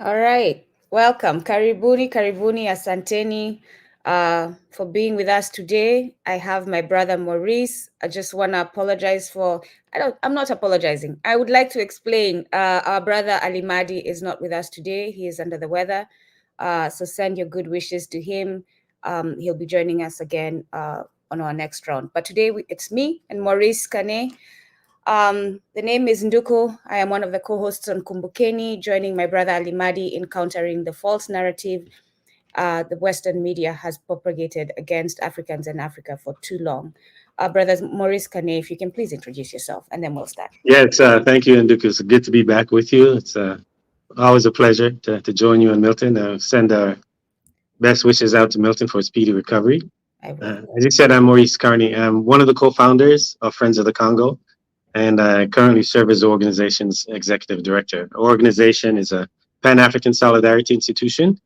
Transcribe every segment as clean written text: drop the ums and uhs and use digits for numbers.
All right. Welcome. Karibuni, asanteni for being with us today. I have my brother Maurice. I just want to apologize for, I'm not apologizing. I would like to explain. Our brother Ali Madi is not with us today. He is under the weather. So send your good wishes to him. He'll be joining us again on our next round. But today it's me and Maurice Kane. The name is Ndugu. I am one of the co-hosts on Kumbukeni, joining my brother Ali Madi in countering the false narrative the Western media has propagated against Africans and Africa for too long. Brothers Maurice Kane, if you can please introduce yourself, and then we'll start. Yes, thank you, Ndugu. It's good to be back with you. It's always a pleasure to join you and Milton. Send our best wishes out to Milton for a speedy recovery. I will. As you said, I'm Maurice Carney. I'm one of the co-founders of Friends of the Congo, and I currently serve as the organization's executive director. Our organization is a Pan-African solidarity institution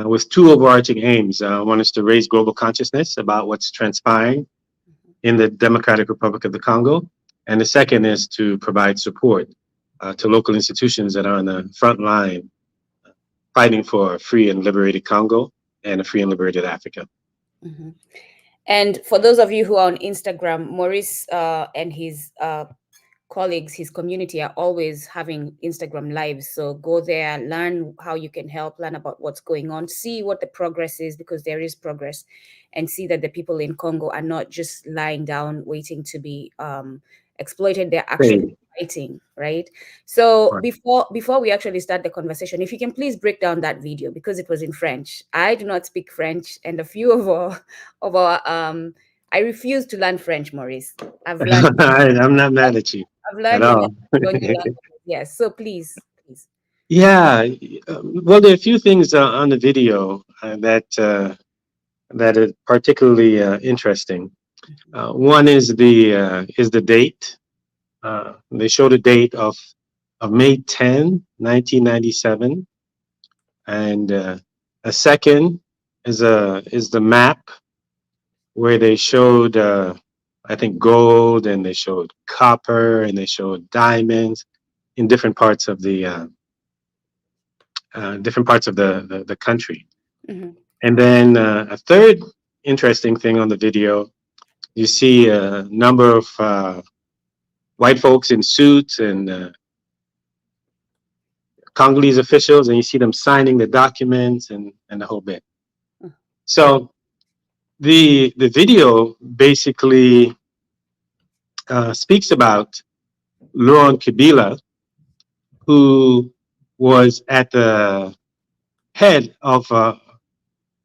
with two overarching aims. One is to raise global consciousness about what's transpiring in the Democratic Republic of the Congo, and the second is to provide support to local institutions that are on the front line fighting for a free and liberated Congo and a free and liberated Africa. Mm-hmm. And for those of you who are on Instagram, Maurice and his colleagues, his community are always having Instagram lives. So go there, learn how you can help, learn about what's going on, see what the progress is, because there is progress, and see that the people in Congo are not just lying down waiting to be exploited. They're actually fighting, right? So before we actually start the conversation, if you can please break down that video, because it was in French. I do not speak French, and a few of our I refuse to learn French, Maurice. I've learned. I'm not mad at you I've at learned all. yes. So please. Yeah, well, there are a few things on the video that are particularly interesting. One is the date. They showed a date of May 10, 1997, and a second is the map where they showed I think gold, and they showed copper, and they showed diamonds in different parts of the country. Mm-hmm. And then a third interesting thing on the video, you see a number of white folks in suits and Congolese officials, and you see them signing the documents and the whole bit. So the video basically speaks about Laurent Kabila, who was at the head of a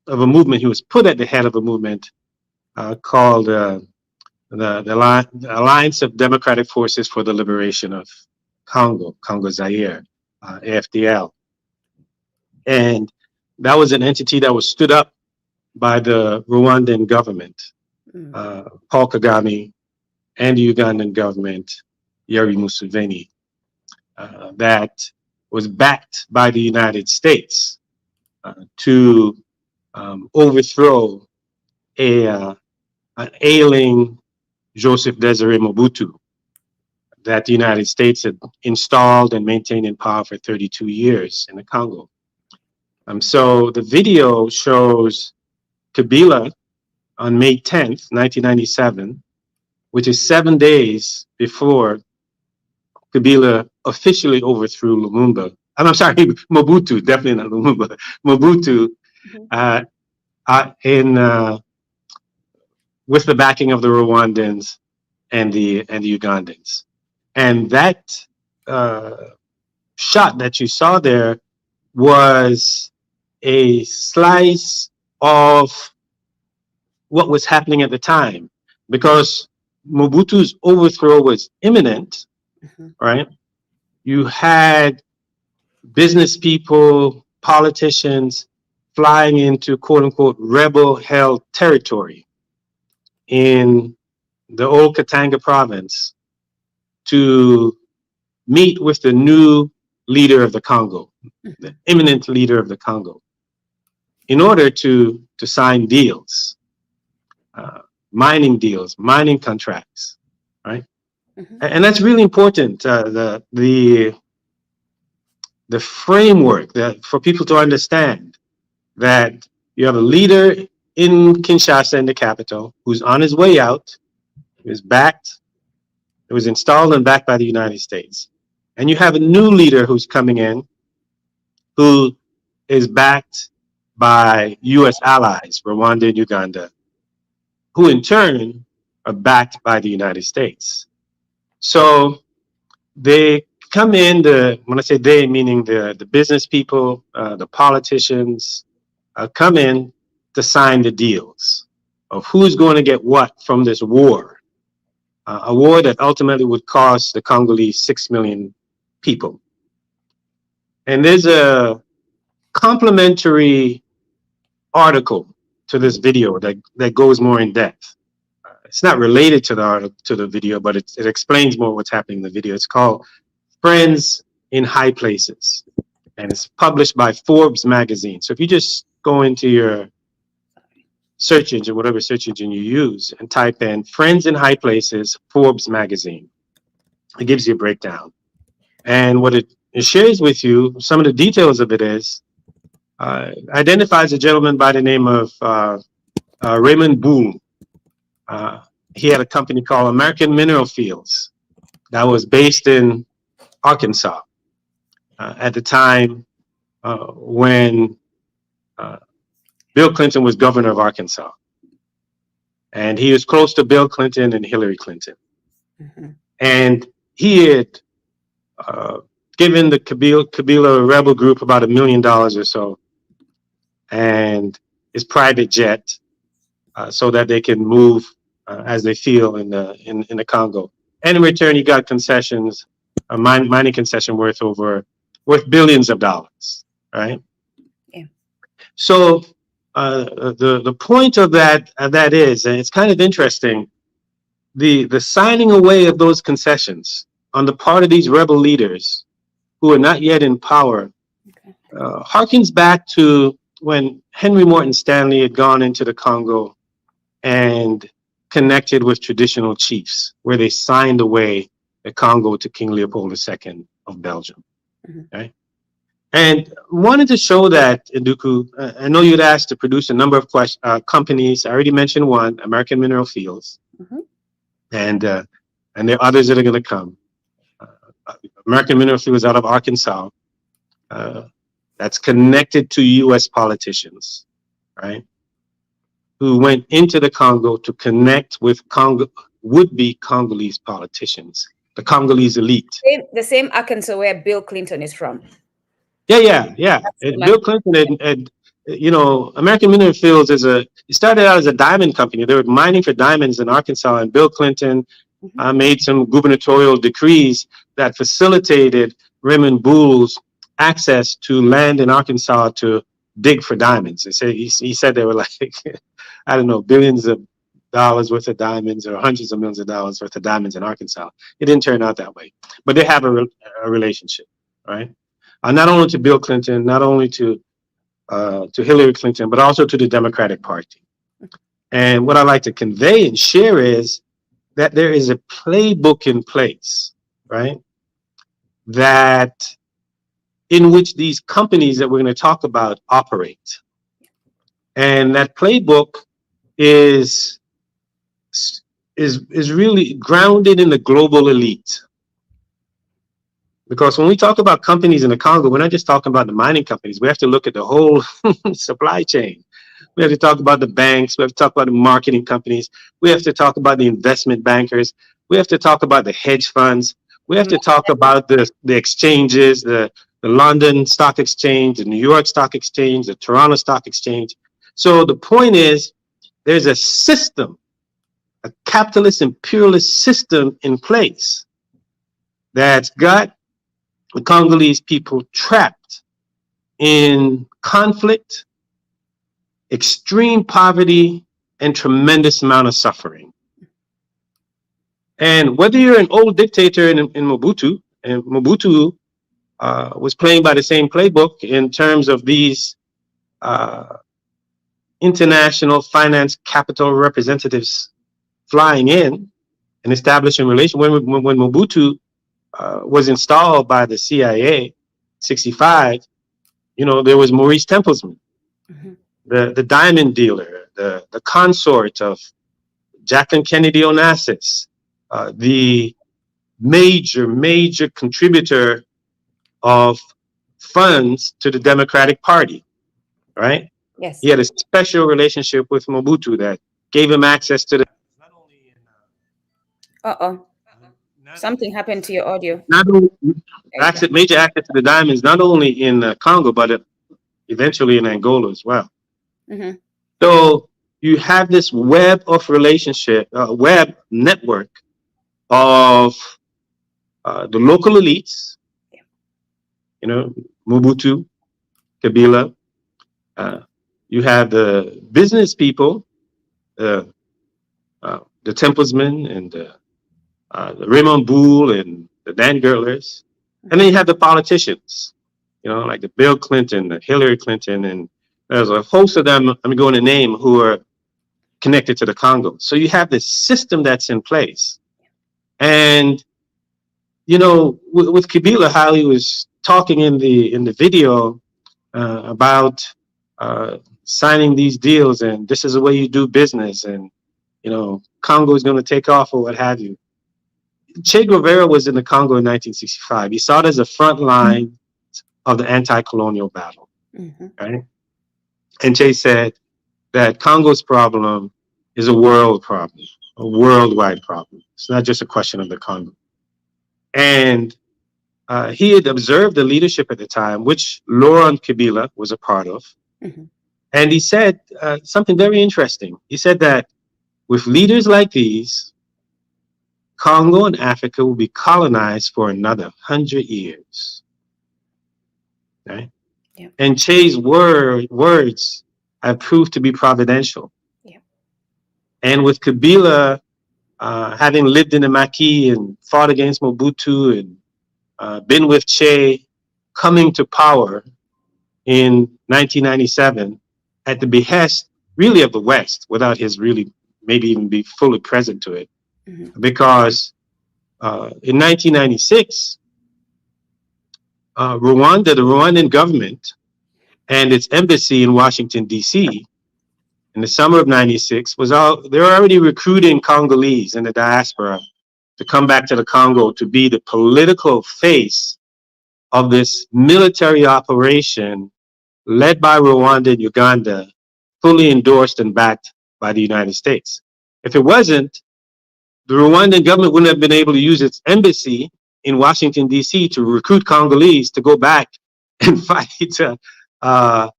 movement. He was put at the head of a movement called the Alliance of Democratic Forces for the Liberation of Congo Zaire, AFDL. And that was an entity that was stood up by the Rwandan government, Paul Kagame, and the Ugandan government, Yoweri Museveni, that was backed by the United States to overthrow an ailing Joseph Desiré Mobutu that the United States had installed and maintained in power for 32 years in the Congo. So the video shows Kabila on May 10th, 1997, which is 7 days before Kabila officially overthrew Lumumba. I'm sorry, Mobutu, definitely not Lumumba. Mobutu, with the backing of the Rwandans and the Ugandans. And that shot that you saw there was a slice of what was happening at the time, because Mobutu's overthrow was imminent, right? You had business people, politicians flying into quote unquote rebel held territory in the old Katanga province to meet with the new leader of the Congo, the imminent leader of the Congo, in order to sign deals, mining deals, mining contracts, right? And that's really important. the framework that for people to understand that you have a leader in Kinshasa, in the capital, who's on his way out, is backed, it was installed and backed by the United States. And you have a new leader who's coming in, who is backed by US allies, Rwanda and Uganda, who in turn are backed by the United States. So they come in, when I say they, meaning the business people, the politicians, come in to sign the deals of who's going to get what from this war, a war that ultimately would cost the Congolese 6 million people. And there's a complimentary article to this video that goes more in depth. It's not related to the video, but it explains more what's happening in the video. It's called Friends in High Places, and it's published by Forbes magazine. So if you just go into your search engine, whatever search engine you use, and type in Friends in High Places, Forbes magazine, it gives you a breakdown. And what it shares with you, some of the details of it is, identifies a gentleman by the name of Raymond Boone. He had a company called American Mineral Fields that was based in Arkansas at the time when Bill Clinton was governor of Arkansas. And he was close to Bill Clinton and Hillary Clinton. Mm-hmm. And he had given the Kabila rebel group about $1 million or so, and his private jet, so that they can move as they feel in the Congo. And in return, he got concessions, a mining concession worth billions of dollars, right? Yeah. So the point of that is, and it's kind of interesting, the signing away of those concessions on the part of these rebel leaders who are not yet in power, harkens back to when Henry Morton Stanley had gone into the Congo and connected with traditional chiefs, where they signed away the Congo to King Leopold II of Belgium. Mm-hmm. Right? And wanted to show that, Ndugu, I know you'd asked to produce a number of companies. I already mentioned one, American Mineral Fields. Mm-hmm. And there are others that are going to come. American Mineral Fields out of Arkansas, that's connected to U.S. politicians, right? Who went into the Congo to connect with would-be Congolese politicians, the Congolese elite. The same Arkansas where Bill Clinton is from. Yeah. Bill Clinton had, American Mineral Fields it started out as a diamond company. They were mining for diamonds in Arkansas, and Bill Clinton made some gubernatorial decrees that facilitated Raymond Boone's access to land in Arkansas to dig for diamonds. He said they were like, I don't know, billions of dollars worth of diamonds or hundreds of millions of dollars worth of diamonds in Arkansas. It didn't turn out that way, but they have a relationship, right? Not only to Bill Clinton, not only to Hillary Clinton, but also to the Democratic Party. And what I like to convey and share is that there is a playbook in place, right? That in which these companies that we're going to talk about operate. And that playbook is really grounded in the global elite. Because when we talk about companies in the Congo, we're not just talking about the mining companies. We have to look at the whole supply chain. We have to talk about the banks. We have to talk about the marketing companies. We have to talk about the investment bankers. We have to talk about the hedge funds. We have to talk about the exchanges, the London Stock Exchange, the New York Stock Exchange, the Toronto Stock Exchange. So the point is, there's a system, a capitalist imperialist system in place that's got the Congolese people trapped in conflict, extreme poverty, and tremendous amount of suffering. And whether you're an old dictator in Mobutu, and Mobutu was playing by the same playbook in terms of these international finance capital representatives flying in and establishing relations. When Mobutu was installed by the CIA, 1965, there was Maurice Templesman, Mhm. the diamond dealer, the consort of Jacqueline Kennedy Onassis, the major contributor of funds to the Democratic Party, right? Yes. He had a special relationship with Mobutu that gave him access to the not only Uh-oh. Something happened to your audio. not only There you go. major access to the diamonds, not only in Congo, but eventually in Angola as well. Mm-hmm. So you have this web of web network of the local elites, Mobutu, Kabila. You have the business people, the Templesmen and the Raymond Boule and the Dan Gertlers. And then you have the politicians, like the Bill Clinton, the Hillary Clinton, and there's a host of them, I'm going to name, who are connected to the Congo. So you have this system that's in place. And, with Kabila, how he was talking in the video about signing these deals, and this is the way you do business, and, Congo is going to take off or what have you. Che Guevara was in the Congo in 1965. He saw it as a front line of the anti-colonial battle, right? And Che said that Congo's problem is a world problem, a worldwide problem. It's not just a question of the Congo. And he had observed the leadership at the time, which Laurent Kabila was a part of. And he said something very interesting. He said that with leaders like these, Congo and Africa will be colonized for another 100 years. Right? Yeah. And Che's words have proved to be providential. Yeah. And with Kabila having lived in the Maquis and fought against Mobutu and been with Che coming to power in 1997 at the behest really of the West, without his really maybe even be fully present to it. Because in 1996, Rwanda, the Rwandan government and its embassy in Washington, D.C., in the summer of 96, they were already recruiting Congolese in the diaspora to come back to the Congo to be the political face of this military operation led by Rwanda and Uganda, fully endorsed and backed by the United States. If it wasn't, the Rwandan government wouldn't have been able to use its embassy in Washington, D.C. to recruit Congolese to go back and fight a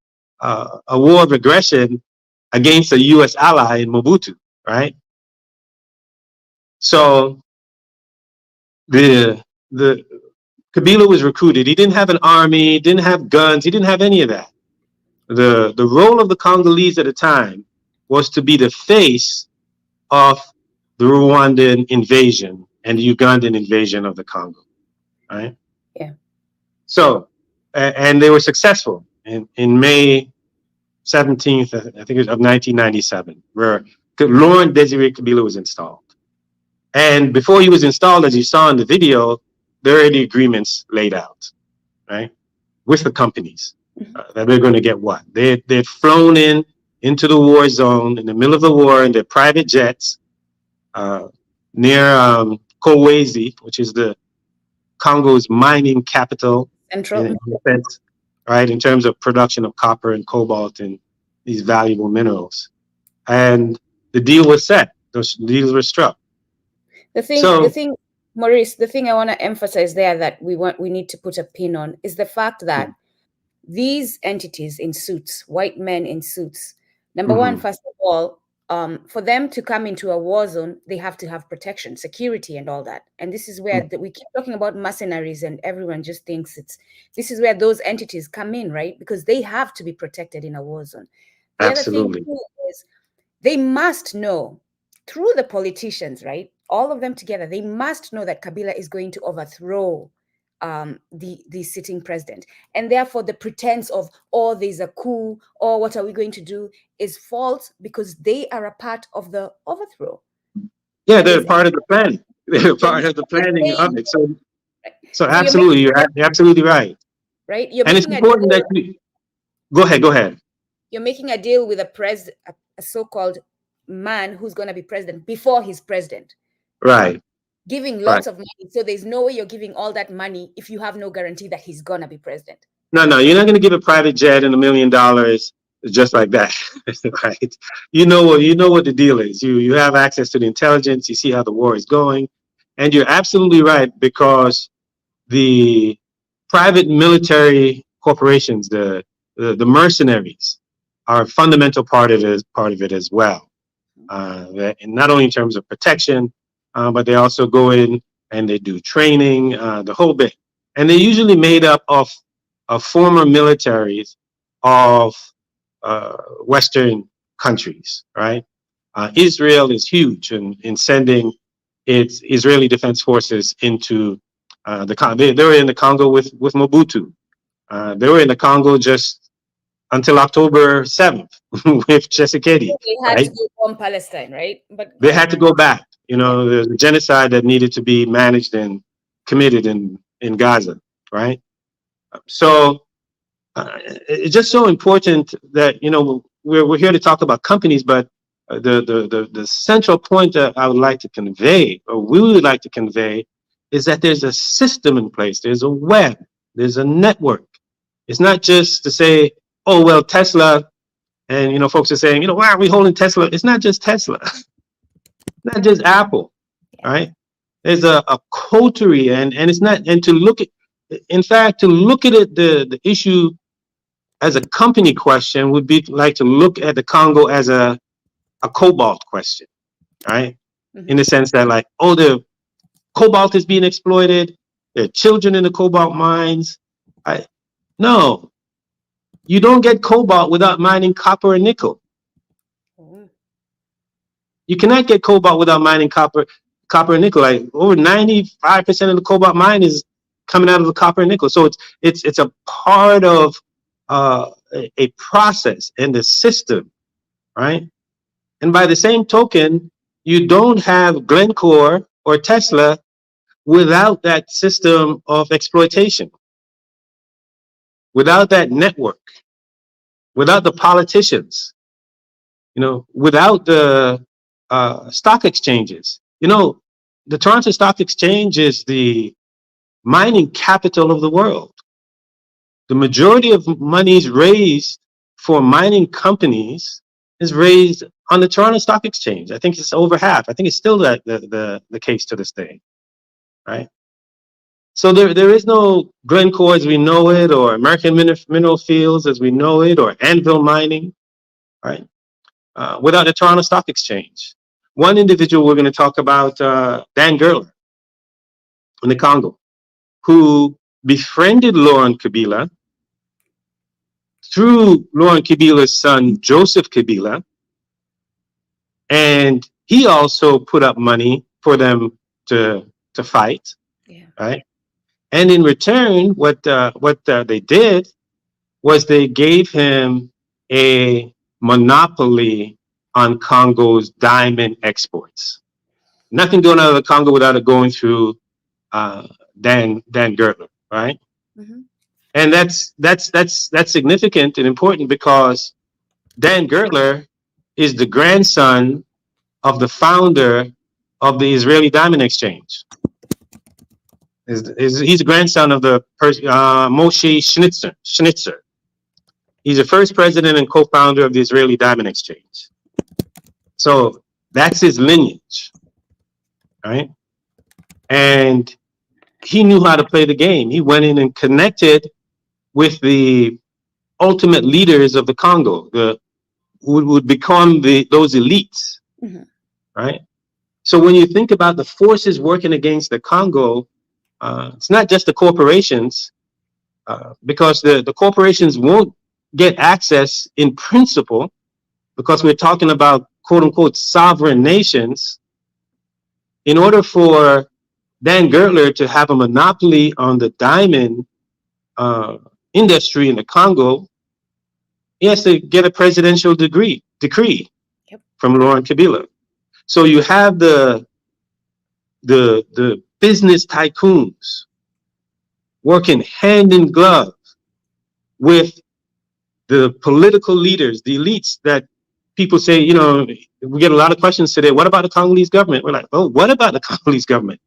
war of aggression against a U.S. ally in Mobutu, right? So the Kabila was recruited. He didn't have an army, didn't have guns, he didn't have any of that. The role of the Congolese at the time was to be the face of the Rwandan invasion and the Ugandan invasion of the Congo, right? Yeah. So, and they were successful in May 17th, I think it was of 1997, where Laurent Desire Kabila was installed. And before he was installed, as you saw in the video, there are the agreements laid out, right, with the companies that they're going to get what. They'd flown into the war zone in the middle of the war in their private jets near Kolwezi, which is the Congo's mining capital, in a sense, right, in terms of production of copper and cobalt and these valuable minerals. And the deal was set. Those deals were struck. The thing, Maurice, the thing I want to emphasize there that we need to put a pin on is the fact that these entities in suits, white men in suits, number one, first of all, for them to come into a war zone, they have to have protection, security, and all that. And this is where we keep talking about mercenaries, and everyone just thinks this is where those entities come in, right? Because they have to be protected in a war zone. The Absolutely. other thing is they must know through the politicians, right? All of them together, they must know that Kabila is going to overthrow the sitting president, and therefore the pretense of there's a coup or what are we going to do is false, because they are a part of the overthrow. Yeah, they're part of the planning. They're part of the planning of it. So absolutely, you're absolutely right. right? You're And it's making a important deal. that you go ahead. Go ahead. You're making a deal with a so-called man who's going to be president before he's president, Right. giving Right. lots of money. So there's no way you're giving all that money if you have no guarantee that he's going to be president. No, you're not going to give a private jet and $1 million just like that, right? You know what the deal is. You have access to the intelligence. You see how the war is going, and you're absolutely right, because the private military corporations, the mercenaries, are a fundamental part of it as well. And not only in terms of protection, but they also go in and they do training, the whole bit. And they're usually made up of former militaries of Western countries, right? Israel is huge in sending its Israeli Defense Forces into the Congo. They were in the Congo with Mobutu. They were in the Congo just until October 7th with Tshisekedi, They had right? to go from Palestine, right? But They had to go back. There's a genocide that needed to be managed and committed in Gaza, right? So it's just so important that we're here to talk about companies, but the central point that I would like to convey, or we would like to convey, is that there's a system in place. There's a web. There's a network. It's not just to say, oh well, Tesla, and folks are saying, why are we holding Tesla? It's not just Tesla. It's not just Apple, right? There's a coterie, and it's not. And to look at, in fact, to look at it, the issue as a company question would be like to look at the Congo as a cobalt question, right? In the sense that, like, oh, the cobalt is being exploited. There are children in the cobalt mines. No, you don't get cobalt without mining copper and nickel. You cannot get cobalt without mining copper and nickel. Like over 95% of the cobalt mine is coming out of the copper and nickel. So it's a part of a process in the system, right? And by the same token, you don't have Glencore or Tesla without that system of exploitation, without that network, without the politicians, without the stock exchanges. The Toronto Stock Exchange is the mining capital of the world. The majority of monies raised for mining companies is raised on the Toronto Stock Exchange. I think it's over half. I think it's still the case to this day, right? So there is no Glencore as we know it, or American Mineral Fields as we know it, or Anvil Mining, right? Without the Toronto Stock Exchange. One individual we're going to talk about, Dan Gertler in the Congo, who befriended Laurent Kabila through Laurent Kabila's son, Joseph Kabila, and he also put up money for them to fight, right? And in return, what they did was they gave him a monopoly on Congo's diamond exports. Nothing going out of the Congo without it going through Dan Gertler, right? And that's significant and important, because Dan Gertler is the grandson of the founder of the Israeli Diamond Exchange. He's the grandson of the Moshe Schnitzer. He's the first president and co-founder of the Israeli Diamond Exchange. So that's his lineage, right? And he knew how to play the game. He went in and connected with the ultimate leaders of the Congo, who would become those elites, right? So when you think about the forces working against the Congo, it's not just the corporations, because the corporations won't get access in principle, because we're talking about quote unquote sovereign nations. In order for Dan Gertler to have a monopoly on the diamond industry in the Congo, he has to get a presidential decree from Laurent Kabila. So you have the business tycoons working hand in glove with the political leaders, the elites that people say, we get a lot of questions today. What about the Congolese government? We're like, oh, what about the Congolese government?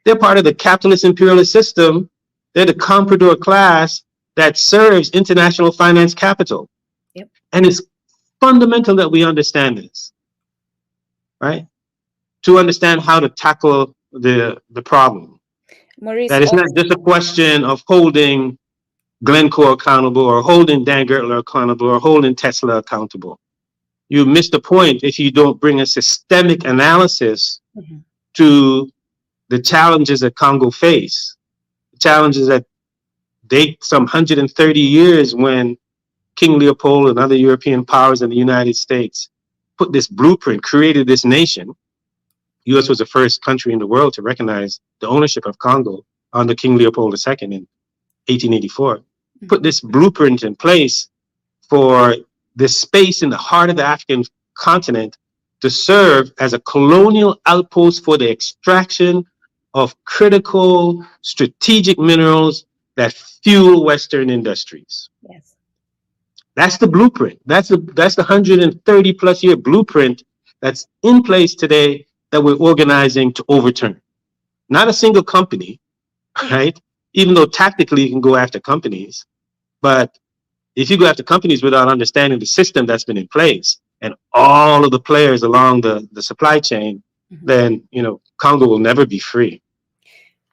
They're part of the capitalist imperialist system. They're the comprador class that serves international finance capital. Yep. And it's fundamental that we understand this, right? To understand how to tackle the problem. Maurice, That it's not just a question of holding Glencore accountable or holding Dan Gertler accountable or holding Tesla accountable. You miss the point if you don't bring a systemic analysis to the challenges that Congo face, challenges that date some 130 years when King Leopold and other European powers in the United States put this blueprint, created this nation. The U.S. was the first country in the world to recognize the ownership of Congo under King Leopold II in 1884. Put this blueprint in place for this space in the heart of the African continent to serve as a colonial outpost for the extraction of critical strategic minerals that fuel Western industries. Yes. That's the blueprint. That's the 130 plus year blueprint that's in place today that we're organizing to overturn. Not a single company, right? Even though tactically you can go after companies, but if you go after companies without understanding the system that's been in place and all of the players along the supply chain, then Congo will never be free,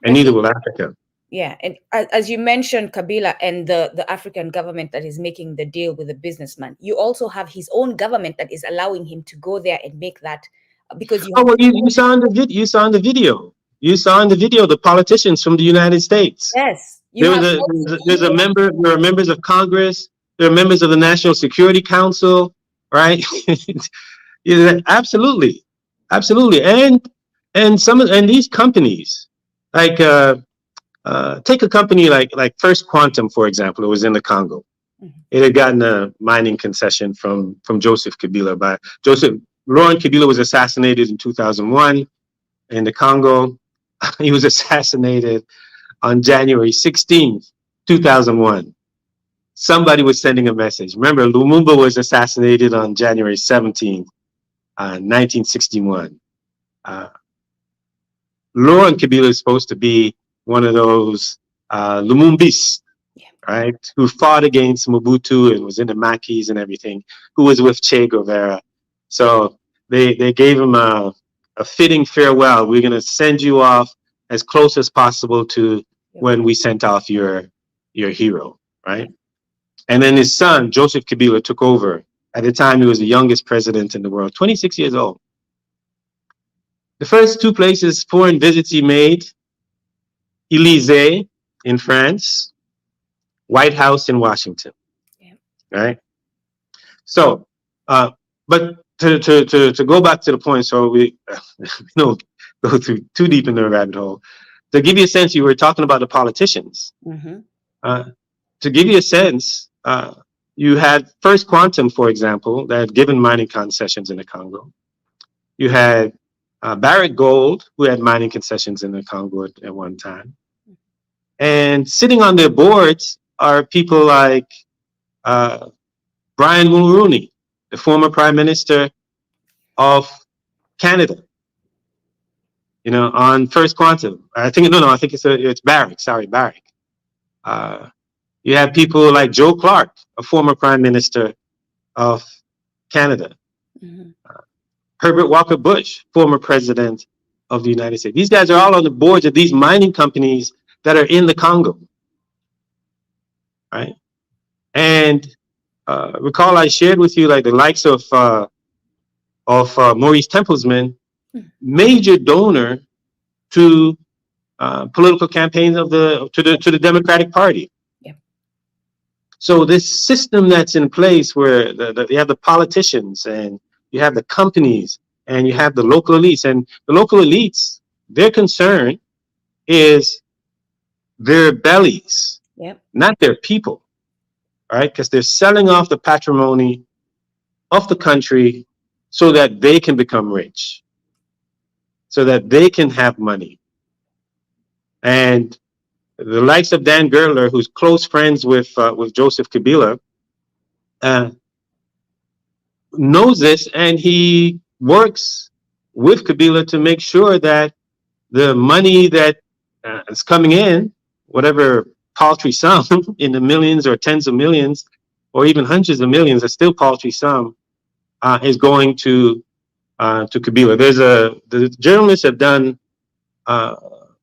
and neither will Africa. Yeah, and as you mentioned, Kabila and the African government that is making the deal with the businessman, you also have his own government that is allowing him to go there and make that, because you saw in the video. You saw in the video. You saw in the video the politicians from the United States. Yes, There are members of Congress. There are members of the National Security Council, right? Absolutely, and these companies, like take a company like First Quantum, for example. It was in the Congo. It had gotten a mining concession from Joseph Kabila. Laurent Kabila was assassinated in 2001 in the Congo. He was assassinated on January 16th, 2001. Somebody was sending a message. Remember, Lumumba was assassinated on January 17th, 1961. Laurent Kabila is supposed to be one of those Lumumbis, right, who fought against Mobutu and was in the Maquis and everything, who was with Che Guevara. So they gave him a fitting farewell. We're going to send you off as close as possible to when we sent off your hero, right? And then his son, Joseph Kabila, took over. At the time, he was the youngest president in the world, 26 years old. The first two places foreign visits he made, Élysée in France, White House in Washington, right? So, but to go back to the point, so we don't go through too deep into the rabbit hole. To give you a sense, you were talking about the politicians. To give you a sense, you had First Quantum, for example, that had given mining concessions in the Congo. You had Barrick Gold, who had mining concessions in the Congo at one time. And sitting on their boards are people like Brian Mulroney, the former Prime Minister of Canada. On First Quantum. I think it's Barrick. Sorry, Barrick. You have people like Joe Clark, a former Prime Minister of Canada. Herbert Walker Bush, former President of the United States. These guys are all on the boards of these mining companies that are in the Congo, right? And recall I shared with you like the likes of Maurice Templesman, major donor to political campaigns to the Democratic Party. So this system that's in place where you have the politicians and you have the companies and you have the local elites, and the local elites, their concern is their bellies, not their people, right? Because they're selling off the patrimony of the country so that they can become rich, so that they can have money. And the likes of Dan Gertler, who's close friends with Joseph Kabila, knows this, and he works with Kabila to make sure that the money that is coming in, whatever paltry sum in the millions or tens of millions or even hundreds of millions, a still paltry sum, is going to Kabila. The journalists have done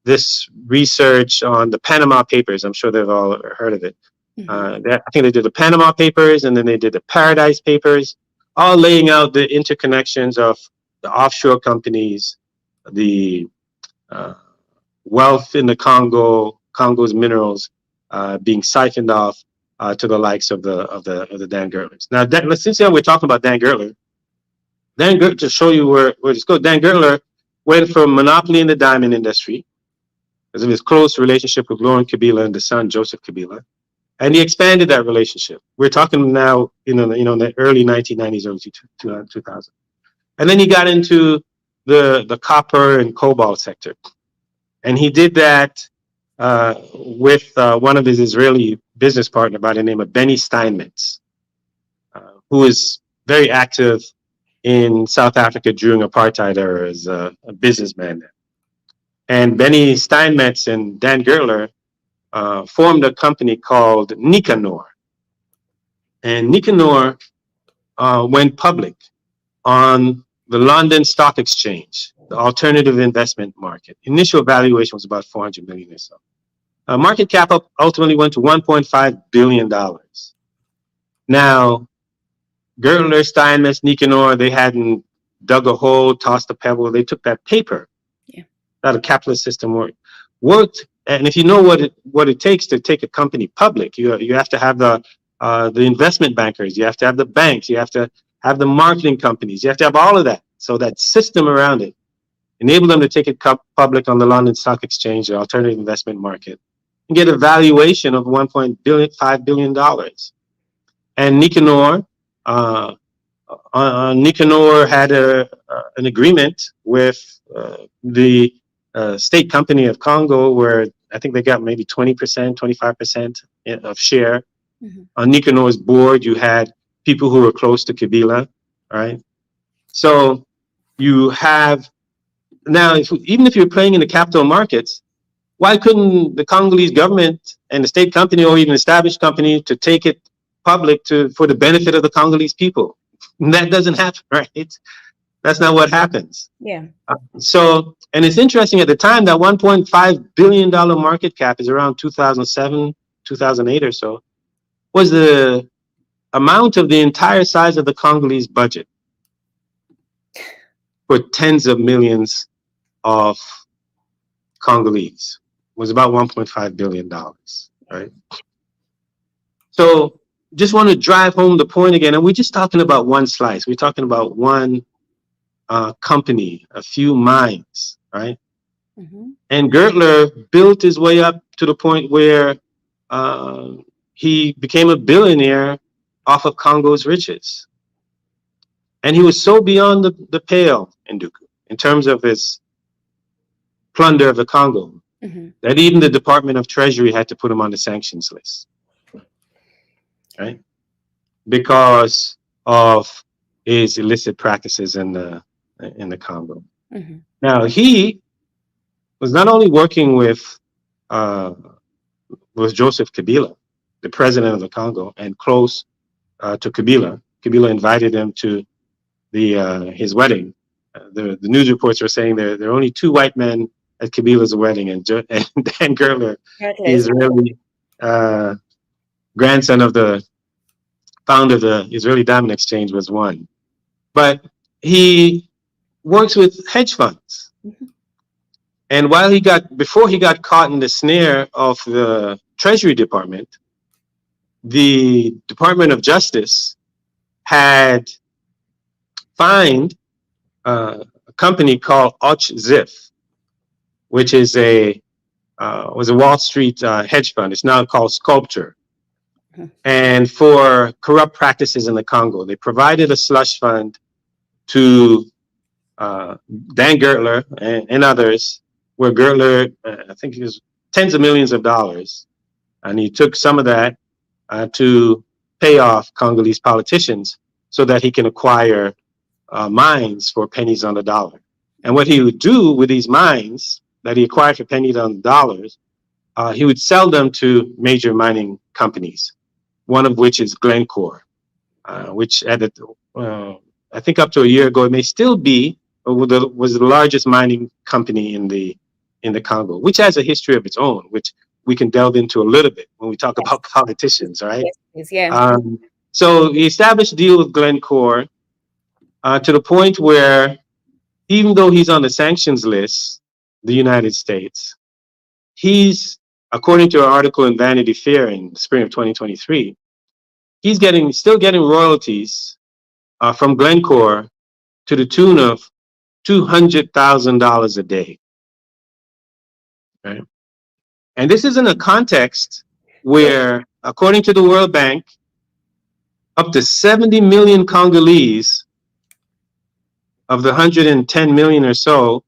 this research on the Panama Papers. I'm sure they've all heard of it. Mm-hmm. I think they did the Panama Papers, and then they did the Paradise Papers, all laying out the interconnections of the offshore companies, the wealth in the Congo's minerals being siphoned off to the likes of the Dan Gertlers. Now, since we're talking about Dan Gertler, to show you where this goes, Dan Gertler went from monopoly in the diamond industry because of his close relationship with Laurent Kabila and the son Joseph Kabila, and he expanded that relationship. We're talking now, in the early 1990s, early 2000, and then he got into the copper and cobalt sector, and he did that with one of his Israeli business partner by the name of Benny Steinmetz, who was very active in South Africa during apartheid era as a businessman. And Benny Steinmetz and Dan Gertler formed a company called Nicanor. And Nicanor went public on the London Stock Exchange, the alternative investment market. Initial valuation was about 400 million or so. Market cap ultimately went to $1.5 billion. Now, Gertler, Steinmetz, Nicanor, they hadn't dug a hole, tossed a pebble. They took that paper. Yeah. That a capitalist system worked. And if you know what it takes to take a company public, you have to have the investment bankers, you have to have the banks, you have to have the marketing companies, you have to have all of that. So that system around it enabled them to take it public on the London Stock Exchange, the alternative investment market, and get a valuation of $1.5 billion. And Nicanor, Nicanor had an agreement with the state company of Congo, where I think they got maybe 20%, 25% of share. Mm-hmm. On Nicanor's board, you had people who were close to Kabila, right? So you have now, even if you're playing in the capital markets, why couldn't the Congolese government and the state company or even established company to take it public for the benefit of the Congolese people? And that doesn't happen, right? That's not what happens. Yeah. And it's interesting, at the time, that $1.5 billion market cap is around 2007, 2008 or so, was the amount of the entire size of the Congolese budget for tens of millions of Congolese. Was about $1.5 billion, right? So just want to drive home the point again, and we're just talking about one slice. We're talking about one company, a few mines, right? Mm-hmm. And Gertler built his way up to the point where he became a billionaire off of Congo's riches. And he was so beyond the pale, Ndugu, in terms of his plunder of the Congo, mm-hmm. that even the Department of Treasury had to put him on the sanctions list, right? Because of his illicit practices in the Congo. Mm-hmm. Now, he was not only working with Joseph Kabila, the president of the Congo, and close to Kabila. Kabila invited him to his wedding. The news reports are saying there are only two white men at Kabila's wedding, and Dan Gertler, the Israeli grandson of the founder of the Israeli Diamond Exchange, was one. But he works with hedge funds. Mm-hmm. And before he got caught in the snare of the Treasury Department, the Department of Justice had fined a company called Zif, which is was a Wall Street hedge fund. It's now called Sculpture. Mm-hmm. And for corrupt practices in the Congo, they provided a slush fund to Dan Gertler and others, where Gertler, I think he was tens of millions of dollars, and he took some of that to pay off Congolese politicians so that he can acquire mines for pennies on the dollar. And what he would do with these mines that he acquired for pennies on the dollars, he would sell them to major mining companies, one of which is Glencore, which at I think up to a year ago, it may still be, was the largest mining company in the Congo, which has a history of its own, which we can delve into a little bit when we talk about politicians, right? Yes, yeah. So he established a deal with Glencore to the point where, even though he's on the sanctions list, the United States, he's, according to an article in Vanity Fair in the spring of 2023, he's still getting royalties from Glencore to the tune of $200,000 a day. Right? And this is in a context where, according to the World Bank, up to 70 million Congolese of the 110 million or so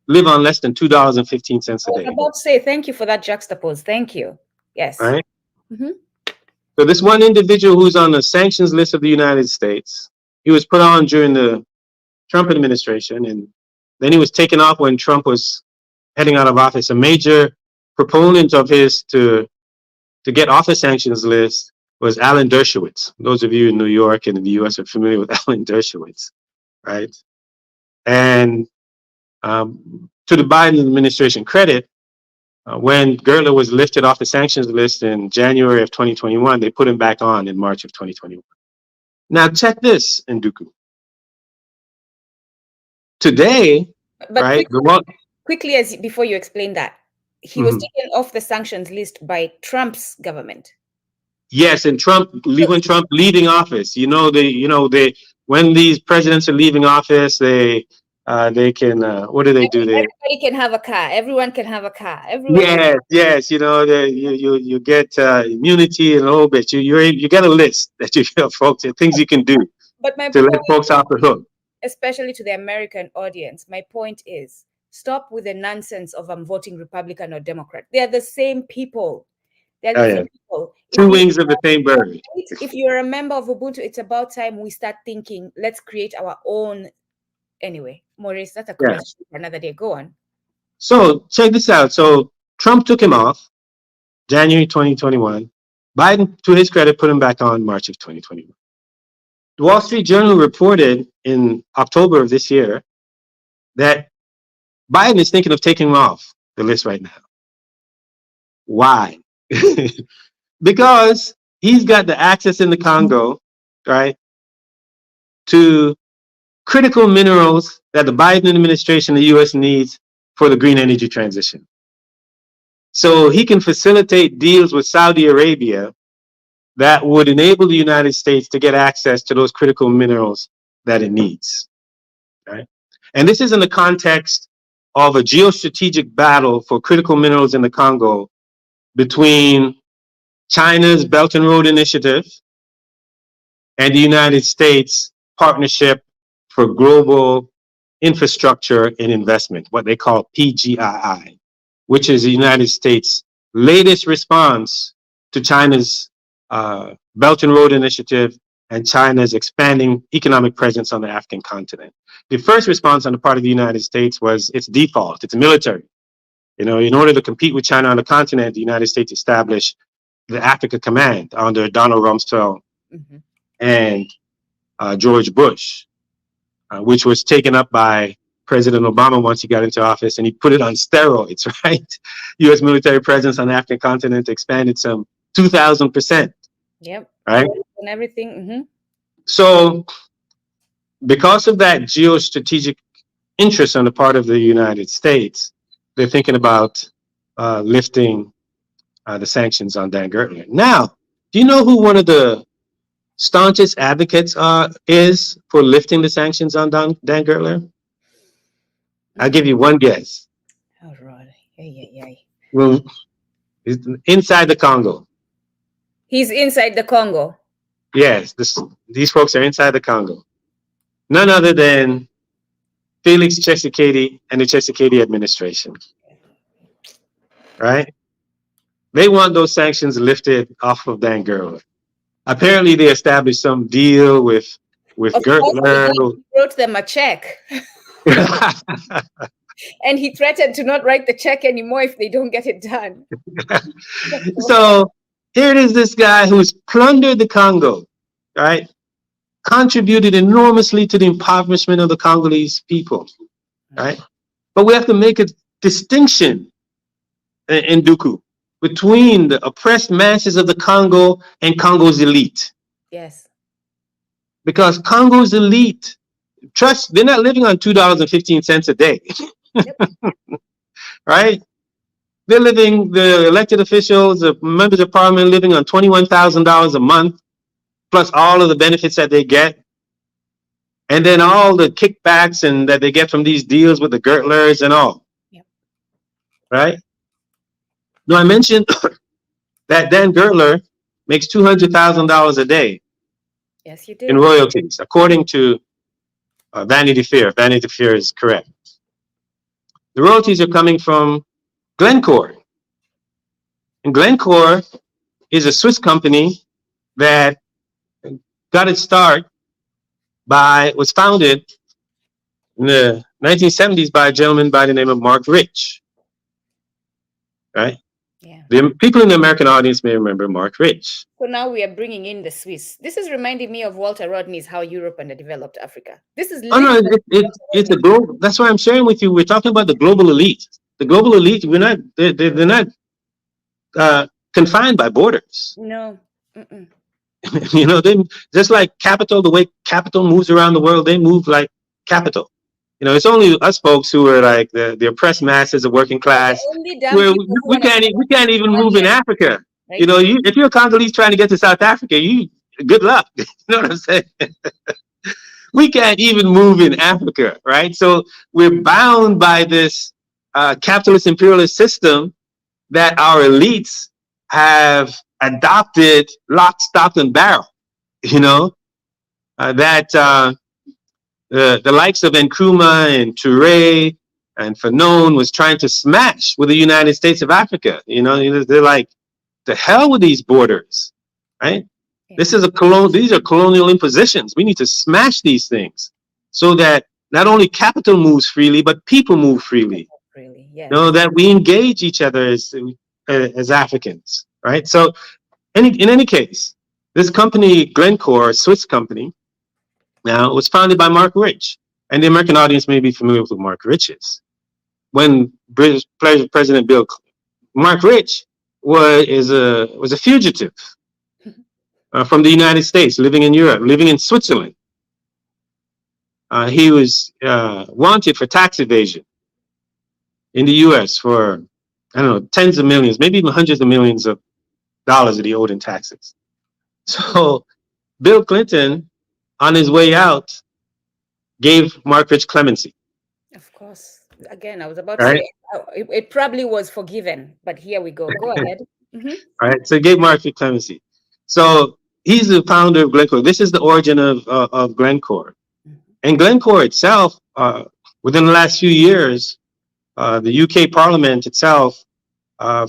live on less than $2.15 a day. I was about to say, thank you for that juxtapose. Thank you. Yes. Right? So this one individual who's on the sanctions list of the United States, he was put on during the Trump administration, and then he was taken off when Trump was heading out of office. A major proponent of his to get off the sanctions list was Alan Dershowitz. Those of you in New York and in the US are familiar with Alan Dershowitz, right? And to the Biden administration credit, when Gertler was lifted off the sanctions list in January of 2021, they put him back on in March of 2021. Now check this, Ndugu. Today, but right? Quickly, before you explain that, he was taken off the sanctions list by Trump's government. Yes, and when Trump leaving office, when these presidents are leaving office, they can what do they do? Everybody can have a car. Everyone can have a car. Yes. You get immunity and a little bit. You get a list that you feel, folks, things you can do to let folks off the hook. Especially to the American audience, my point is, stop with the nonsense of I'm voting Republican or Democrat. They are the same people. They're the same people. Two wings of the same bird. If you're a member of Ubuntu, it's about time we start thinking, let's create our own. Anyway, Maurice, that's a conversation for another day. Go on. So check this out. So Trump took him off January 2021. Biden, to his credit, put him back on March of 2021. The Wall Street Journal reported in October of this year that Biden is thinking of taking him off the list right now. Why? Because he's got the access in the Congo, right, to critical minerals that the Biden administration, the US needs for the green energy transition. So he can facilitate deals with Saudi Arabia that would enable the United States to get access to those critical minerals that it needs, right? And this is in the context of a geostrategic battle for critical minerals in the Congo between China's Belt and Road Initiative and the United States Partnership for Global Infrastructure and Investment, what they call PGII, which is the United States' latest response to China's Belt and Road Initiative and China's expanding economic presence on the African continent. The first response on the part of the United States was its default, it's military. In order to compete with China on the continent, the United States established the Africa Command under Donald Rumsfeld and George Bush, which was taken up by President Obama once he got into office, and he put it on steroids, right? U.S. military presence on the African continent expanded some 2,000%. Yep. Right? And everything. So because of that geostrategic interest on the part of the United States, they're thinking about lifting the sanctions on Dan Gertler. Now, do you know who one of the staunchest advocates is for lifting the sanctions on Dan Gertler? I'll give you one guess. All right. Well, he's inside the Congo. He's inside the Congo. Yes, these folks are inside the Congo. None other than Felix Tshisekedi and the Tshisekedi administration. Right? They want those sanctions lifted off of Dan Gertler. Apparently, they established some deal with Gertler. He wrote them a check. And he threatened to not write the check anymore if they don't get it done. So here it is, this guy who's plundered the Congo, right? Contributed enormously to the impoverishment of the Congolese people, right? But we have to make a distinction in Ndugu between the oppressed masses of the Congo and Congo's elite. Yes. Because Congo's elite, trust, they're not living on $2.15 a day. Yep. Right? They're living, the elected officials, the members of parliament living on $21,000 a month, plus all of the benefits that they get. And then all the kickbacks and that they get from these deals with the Gertlers and all. Yep. Right? Now I mentioned that Dan Gertler makes $200,000 a day. Yes, you did. In royalties, according to Vanity Fair. Vanity Fair is correct. The royalties are coming from Glencore. And Glencore is a Swiss company that got its start was founded in the 1970s by a gentleman by the name of Mark Rich. Right? Yeah. The people in the American audience may remember Mark Rich. So now we are bringing in the Swiss. This is reminding me of Walter Rodney's How Europe Underdeveloped Africa. This is it's a global. That's why I'm sharing with you. We're talking about the global elite. The global elite. They're not confined by borders. No. Mm-mm. You know, they just like capital. The way capital moves around the world, they move like capital. You know, it's only us folks who are like the oppressed masses, the working class. Where we can't even move in Africa. Right? You know, if you're a Congolese trying to get to South Africa, good luck. You know what I'm saying? We can't even move in Africa, right? So we're bound by this capitalist imperialist system that our elites have adopted lock, stock, and barrel. You know, the likes of Nkrumah and Touré and Fanon was trying to smash with the United States of Africa. You know, they're like, the hell with these borders, right? Yeah. These are colonial impositions. We need to smash these things so that not only capital moves freely, but people move freely. Really, yes. You know, that we engage each other as Africans, right? So in any case, this company, Glencore, a Swiss company, now, it was founded by Mark Rich, and the American audience may be familiar with who Mark Rich is. When British President Mark Rich was a fugitive from the United States, living in Europe, living in Switzerland. He was wanted for tax evasion in the U.S. for, I don't know, tens of millions, maybe even hundreds of millions of dollars that he owed in taxes. So Bill Clinton, on his way out, gave Mark Rich clemency. Of course. Again, I was about to say, it probably was forgiven, but here we go. Go ahead. Mm-hmm. All right, so he gave Mark Rich clemency. So he's the founder of Glencore. This is the origin of Glencore. Mm-hmm. And Glencore itself, within the last few years, the UK Parliament itself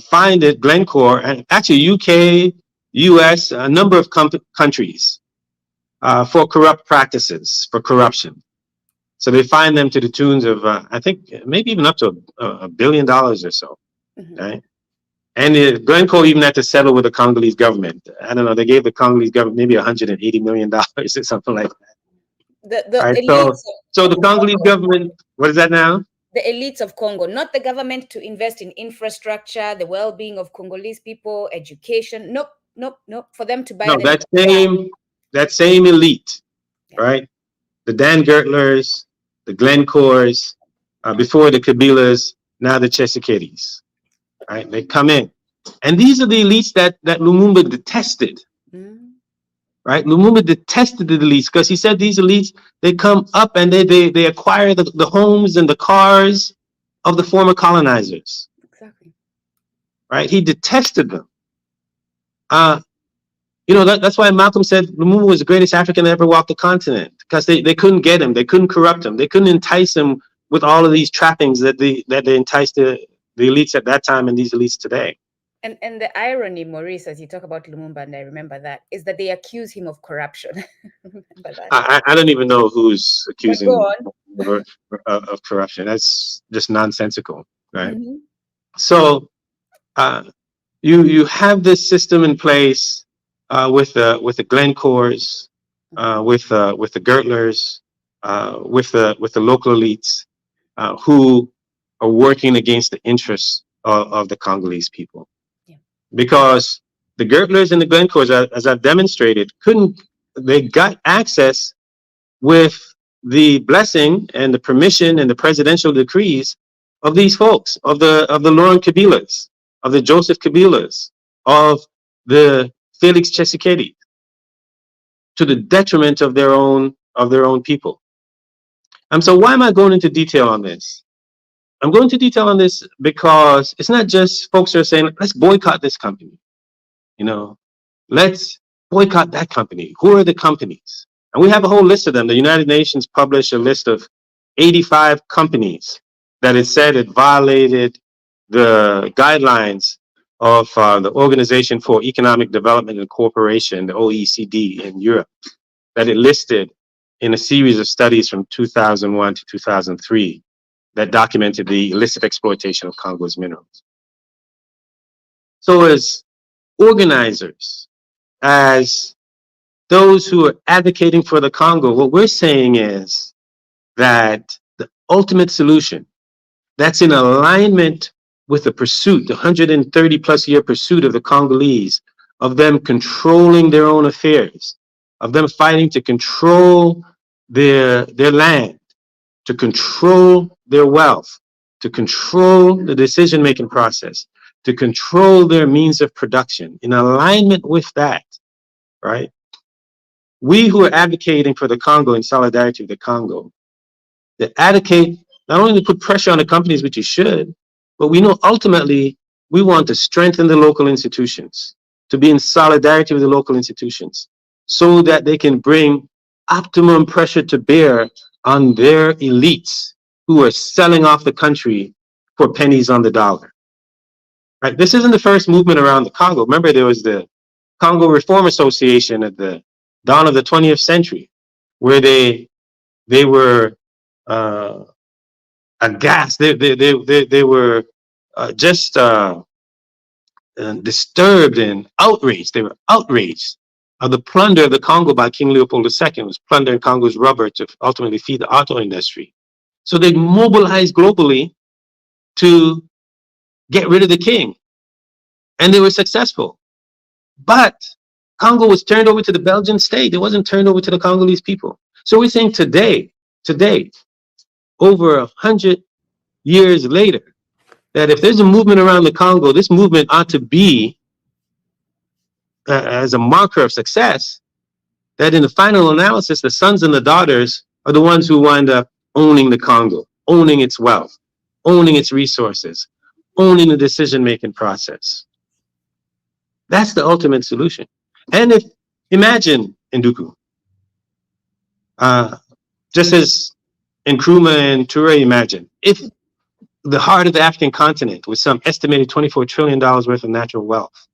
fined Glencore, and actually UK, US, a number of countries, for corrupt practices, for corruption. So they fined them to the tunes of, I think, maybe even up to $1 billion or so. Mm-hmm. Right? And Glencore even had to settle with the Congolese government. I don't know, they gave the Congolese government maybe $180 million or something like that. Right? So the Congolese government, what is that now? The elites of Congo, not the government, to invest in infrastructure, the well-being of Congolese people, education. Nope. For them to buy. No, that same elite, yeah. Right? The Dan Gertlers, the Glencores, before the Kabilas, now the Tshisekedis, right? They come in. And these are the elites that Lumumba detested, right? Lumumba detested the elites because he said these elites, they come up and they acquire the homes and the cars of the former colonizers. Exactly. Right? He detested them. You know, that's why Malcolm said Lumumba was the greatest African that ever walked the continent, because they couldn't get him, they couldn't corrupt him, they couldn't entice him with all of these trappings that they enticed the elites at that time and these elites today. And the irony, Maurice, as you talk about Lumumba, and I remember that, is that they accuse him of corruption. Remember that. I don't even know who's But go accusing on. of corruption. That's just nonsensical, right? Mm-hmm. So uh, you have this system in place with the Glencores, with the Gertlers, with the local elites who are working against the interests of the Congolese people. Yeah. Because the Gertlers and the Glencores, as I've demonstrated, they got access with the blessing and the permission and the presidential decrees of these folks, of the Laurent Kabilas, of the Joseph Kabilas, of the Felix Tshisekedi, to the detriment of their own people. So why am I going into detail on this? I'm going into detail on this because it's not just folks who are saying, let's boycott this company. Let's boycott that company. Who are the companies? And we have a whole list of them. The United Nations published a list of 85 companies that it said it violated the guidelines of the Organization for Economic Development and Cooperation, the OECD in Europe, that it listed in a series of studies from 2001 to 2003 that documented the illicit exploitation of Congo's minerals. So as organizers, as those who are advocating for the Congo, what we're saying is that the ultimate solution that's in alignment with the pursuit, the 130 plus year pursuit of the Congolese, of them controlling their own affairs, of them fighting to control their land, to control their wealth, to control the decision-making process, to control their means of production. In alignment with that, right? We who are advocating for the Congo in solidarity with the Congo, that advocate not only to put pressure on the companies, which you should, but we know ultimately we want to strengthen the local institutions, to be in solidarity with the local institutions, so that they can bring optimum pressure to bear on their elites who are selling off the country for pennies on the dollar. Right? This isn't the first movement around the Congo. Remember, there was the Congo Reform Association at the dawn of the 20th century, where they were aghast. They were just disturbed and outraged. They were outraged of the plunder of the Congo by King Leopold II. It was plundering Congo's rubber to ultimately feed the auto industry. So they mobilized globally to get rid of the king, and they were successful. But Congo was turned over to the Belgian state. It wasn't turned over to the Congolese people. So we're saying today, over 100 years later, that if there's a movement around the Congo, this movement ought to be as a marker of success, that in the final analysis, the sons and the daughters are the ones who wind up owning the Congo, owning its wealth, owning its resources, owning the decision-making process. That's the ultimate solution. And if, imagine, Ndugu, just as Nkrumah and Toure imagine, if the heart of the African continent, with some estimated $24 trillion worth of natural wealth,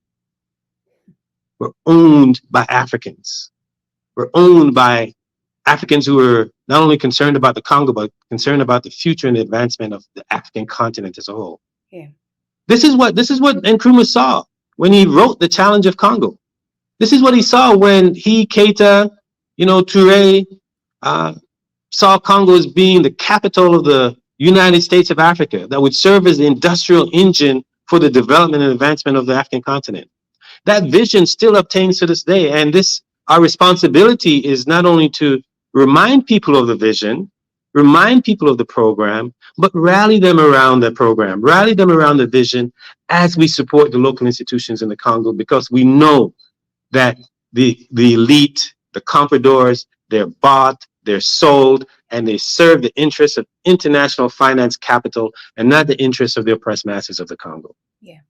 were owned by Africans, were owned by Africans who were not only concerned about the Congo, but concerned about the future and the advancement of the African continent as a whole. Yeah. This is what Nkrumah saw when he wrote The Challenge of Congo. This is what he saw when he, Keita, Toure, saw Congo as being the capital of the United States of Africa that would serve as the industrial engine for the development and advancement of the African continent. That vision still obtains to this day. And our responsibility is not only to remind people of the vision, remind people of the program, but rally them around the program, rally them around the vision as we support the local institutions in the Congo, because we know that the elite, the compradors, they're bought, they're sold, and they serve the interests of international finance capital and not the interests of the oppressed masses of the Congo. Yeah.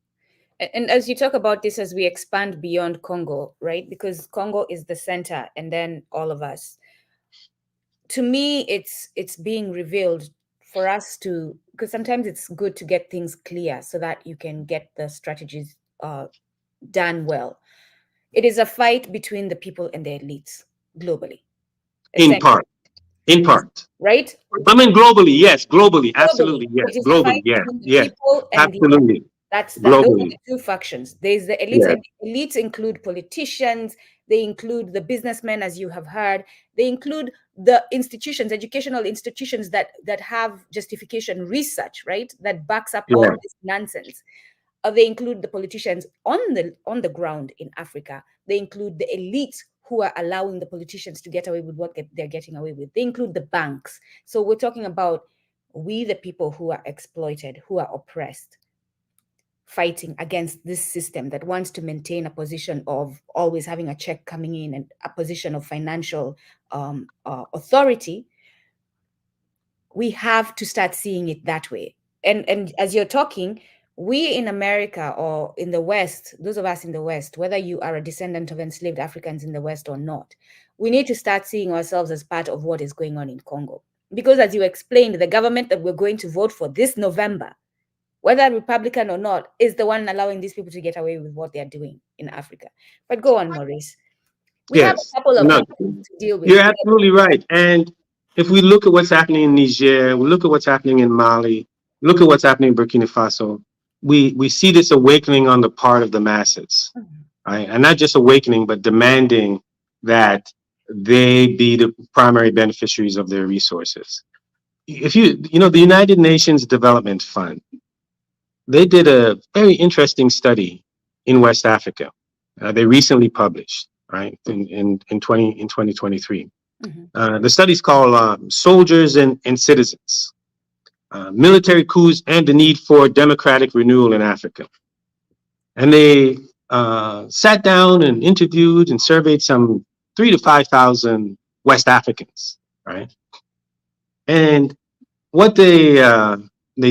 And as you talk about this, as we expand beyond Congo, right? Because Congo is the center, and then all of us. To me, it's being revealed for us to, because sometimes it's good to get things clear so that you can get the strategies done well. It is a fight between the people and the elites globally, In essentially, part, in part. right? I mean, globally, yes, globally, Globally, absolutely, yes, it is a fight globally, yes, between the yes, people and the elites. absolutely, Those are globally, the two factions. There's the elites, yes, and the elites include politicians, they include the businessmen, as you have heard, they include the institutions, educational institutions that have justification research, right? That backs up all yeah, this nonsense. They include the politicians on the ground in Africa. They include the elites who are allowing the politicians to get away with what they're getting away with. They include the banks. So we're talking about we, the people who are exploited, who are oppressed, fighting against this system that wants to maintain a position of always having a check coming in and a position of financial authority. We have to start seeing it that way. And as you're talking, we in America or in the West, those of us in the West, whether you are a descendant of enslaved Africans in the West or not, we need to start seeing ourselves as part of what is going on in Congo. Because as you explained, the government that we're going to vote for this November, whether Republican or not, is the one allowing these people to get away with what they're doing in Africa. But go on, Maurice. We have yes. a couple of No, countries to deal with. you're absolutely right. And if we look at what's happening in Niger, we look at what's happening in Mali, look at what's happening in Burkina Faso, we see this awakening on the part of the masses, right? And not just awakening, but demanding that they be the primary beneficiaries of their resources. If the United Nations Development Fund, they did a very interesting study in West Africa. They recently published, right, in 2023. The study's called Soldiers and Citizens, Military Coups and the Need for Democratic Renewal in Africa. And they sat down and interviewed and surveyed some 3,000 to 5,000 West Africans, right? And what they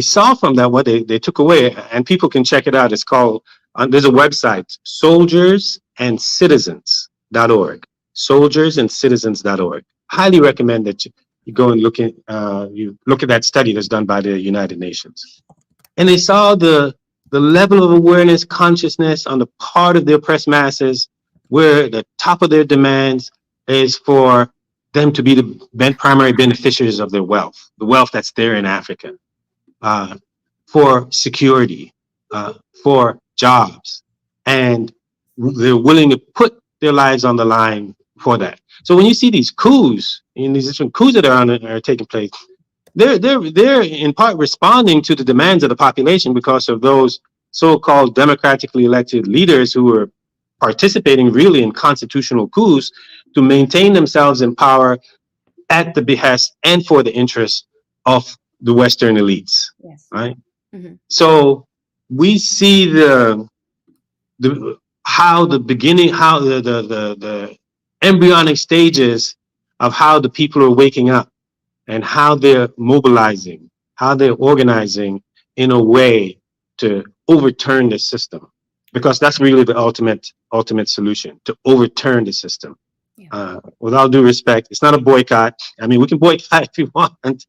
saw from that, what they took away, and people can check it out. It's called, there's a website, soldiersandcitizens.org, soldiersandcitizens.org. Highly recommend that you go and look at that study that's done by the United Nations. And they saw the level of awareness, consciousness on the part of the oppressed masses, where the top of their demands is for them to be the primary beneficiaries of their wealth, the wealth that's there in Africa, for security, for jobs. And they're willing to put their lives on the line for that. So when you see these coups, and these different coups that are taking place, they're in part responding to the demands of the population because of those so-called democratically elected leaders who are participating really in constitutional coups to maintain themselves in power at the behest and for the interest of the Western elites. Yes. Right? Mm-hmm. So we see how the embryonic stages of how the people are waking up and how they're mobilizing, how they're organizing in a way to overturn the system, because that's really the ultimate solution, to overturn the system. Yeah. With all due respect, it's not a boycott. I mean, we can boycott if we want, get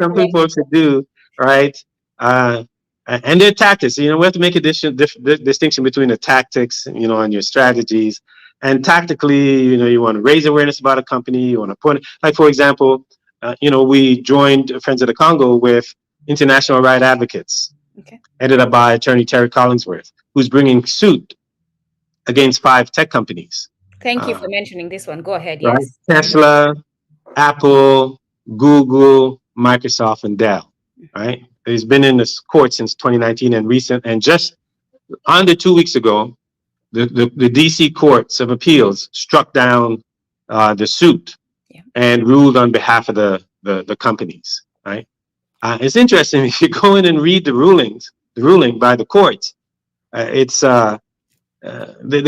something folks to do, right? And their tactics, we have to make a distinction between the tactics, and your strategies. And tactically, you want to raise awareness about a company, you want to put, like, for example, we joined Friends of the Congo with International Right Advocates, headed up by Attorney Terry Collinsworth, who's bringing suit against 5 tech companies. Thank you for mentioning this one. Go ahead. Right? Yes. Tesla, Apple, Google, Microsoft, and Dell. Right? He's been in this court since 2019 and just under 2 weeks ago, the DC Courts of Appeals struck down the suit and ruled on behalf of the companies. Right? It's interesting if you go in and read the ruling by the courts. They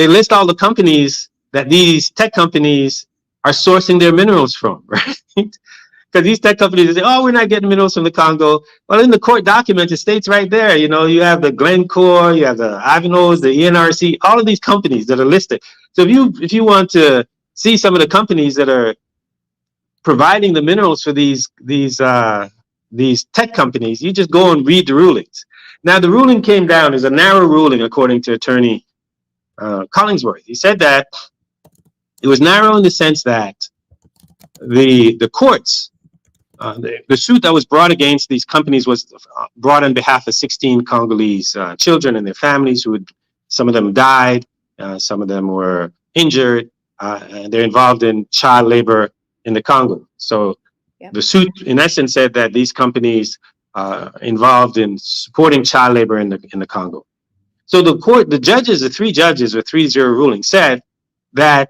list all the companies that these tech companies are sourcing their minerals from, right? Because these tech companies say, "Oh, we're not getting minerals from the Congo." Well, in the court document, it states right there. You have the Glencore, you have the Ivanhoe, the ENRC, all of these companies that are listed. So if you want to see some of the companies that are providing the minerals for these tech companies, you just go and read the rulings. Now, the ruling came down as a narrow ruling, according to Attorney Collingsworth. He said that it was narrow in the sense that the courts, the suit that was brought against these companies was brought on behalf of 16 Congolese children and their families who had, some of them died, some of them were injured, and they're involved in child labor in the Congo. So the suit, in essence, said that these companies involved in supporting child labor in the Congo. So the court, the judges, the three judges with 3-0 ruling said that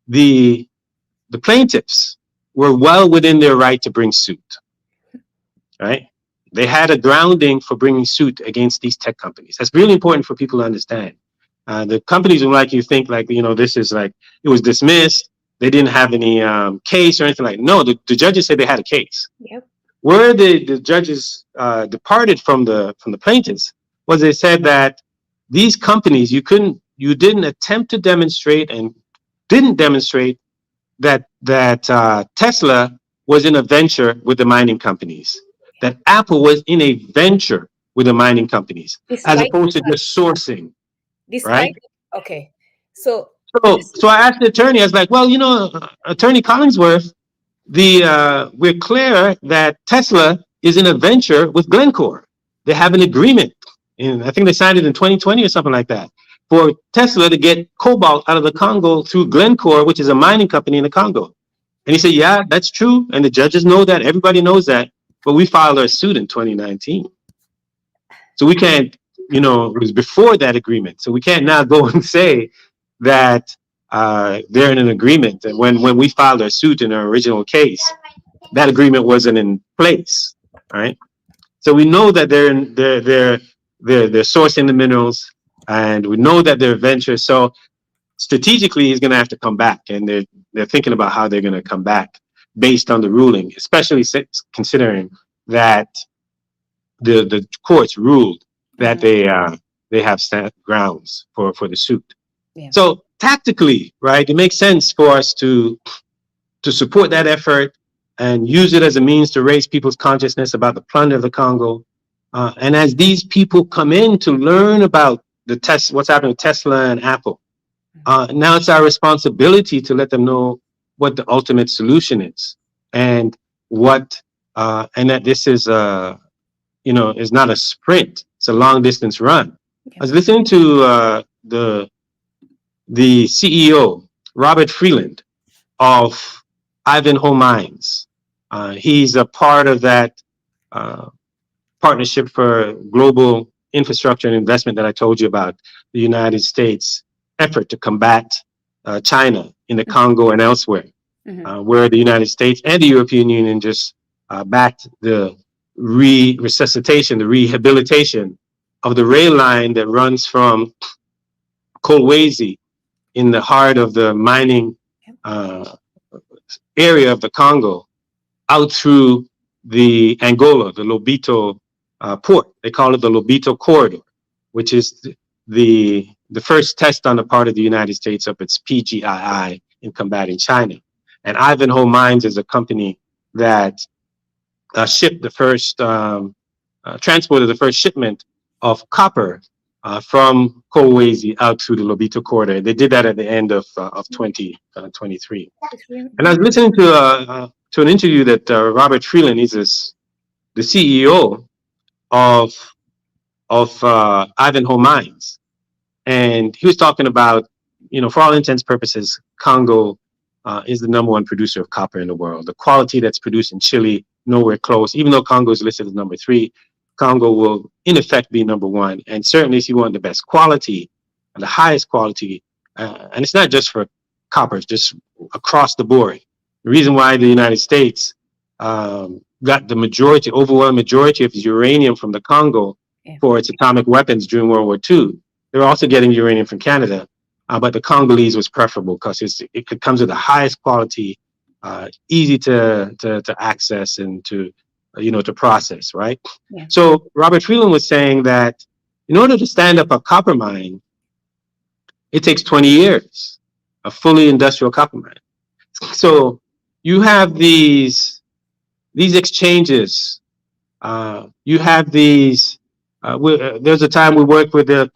the plaintiffs were well within their right to bring suit, right? They had a grounding for bringing suit against these tech companies. That's really important for people to understand. The companies would like you think like, you know, this is like, it was dismissed. They didn't have any case or anything like that. No, the judges said they had a case. Yep. Where the judges departed from the plaintiffs was they said that these companies, you didn't attempt to demonstrate and didn't demonstrate that Tesla was in a venture with the mining companies, that Apple was in a venture with the mining companies, as opposed to just sourcing, right? Okay, so I asked the attorney, I was like, well, you know, Attorney Collingsworth, we're clear that Tesla is in a venture with Glencore. They have an agreement, and I think they signed it in 2020 or something like that, for Tesla to get cobalt out of the Congo through Glencore, which is a mining company in the Congo. And he said, yeah, that's true. And the judges know that. Everybody knows that. But we filed our suit in 2019. So we can't, you know, it was before that agreement. So we can't now go and say that they're in an agreement. And when we filed our suit in our original case, that agreement wasn't in place, right? So we know that they're sourcing the minerals, and we know that they're ventures. So strategically, he's going to have to come back, and they're thinking about how they're going to come back based on the ruling, especially considering that the courts ruled that they have grounds for the suit. Yeah. So tactically, right, it makes sense for us to support that effort and use it as a means to raise people's consciousness about the plunder of the Congo. And as these people come in to learn about what's happening with Tesla and Apple, now it's our responsibility to let them know what the ultimate solution is, and and that this is you know, is not a sprint; it's a long distance run. I was listening to the CEO, Robert Freeland, of Ivanhoe Mines. He's a part of that partnership for global infrastructure and investment that I told you about, the United States effort to combat China in the Congo and elsewhere, where the United States and the European Union just backed the resuscitation, the rehabilitation of the rail line that runs from Kolwezi in the heart of the mining area of the Congo out through the Angola, the Lobito port. They call it the Lobito corridor, which is the first test on the part of the United States of its PGII in combating China. And Ivanhoe Mines is a company that shipped the first, transported the first shipment of copper from Kolwezi out through the Lobito corridor. They did that at the end of 2023. And I was listening to an interview that Robert Freeland, he's the CEO of Ivanhoe Mines, and he was talking about, you know, for all intents and purposes, Congo is the #1 producer of copper in the world. The quality that's produced in Chile, nowhere close. Even though Congo is listed as #3, Congo will in effect be #1. And certainly if you want the best quality and the highest quality, and it's not just for copper, it's just across the board. The reason why the United States got the overwhelming majority of uranium from the Congo for its atomic weapons during World War II. They were also getting uranium from Canada, but the Congolese was preferable because it comes with the highest quality, easy to access and to process, right? Yeah. So Robert Freeland was saying that in order to stand up a copper mine, it takes 20 years, a fully industrial copper mine. So you have these exchanges, you have these There's a time we worked with the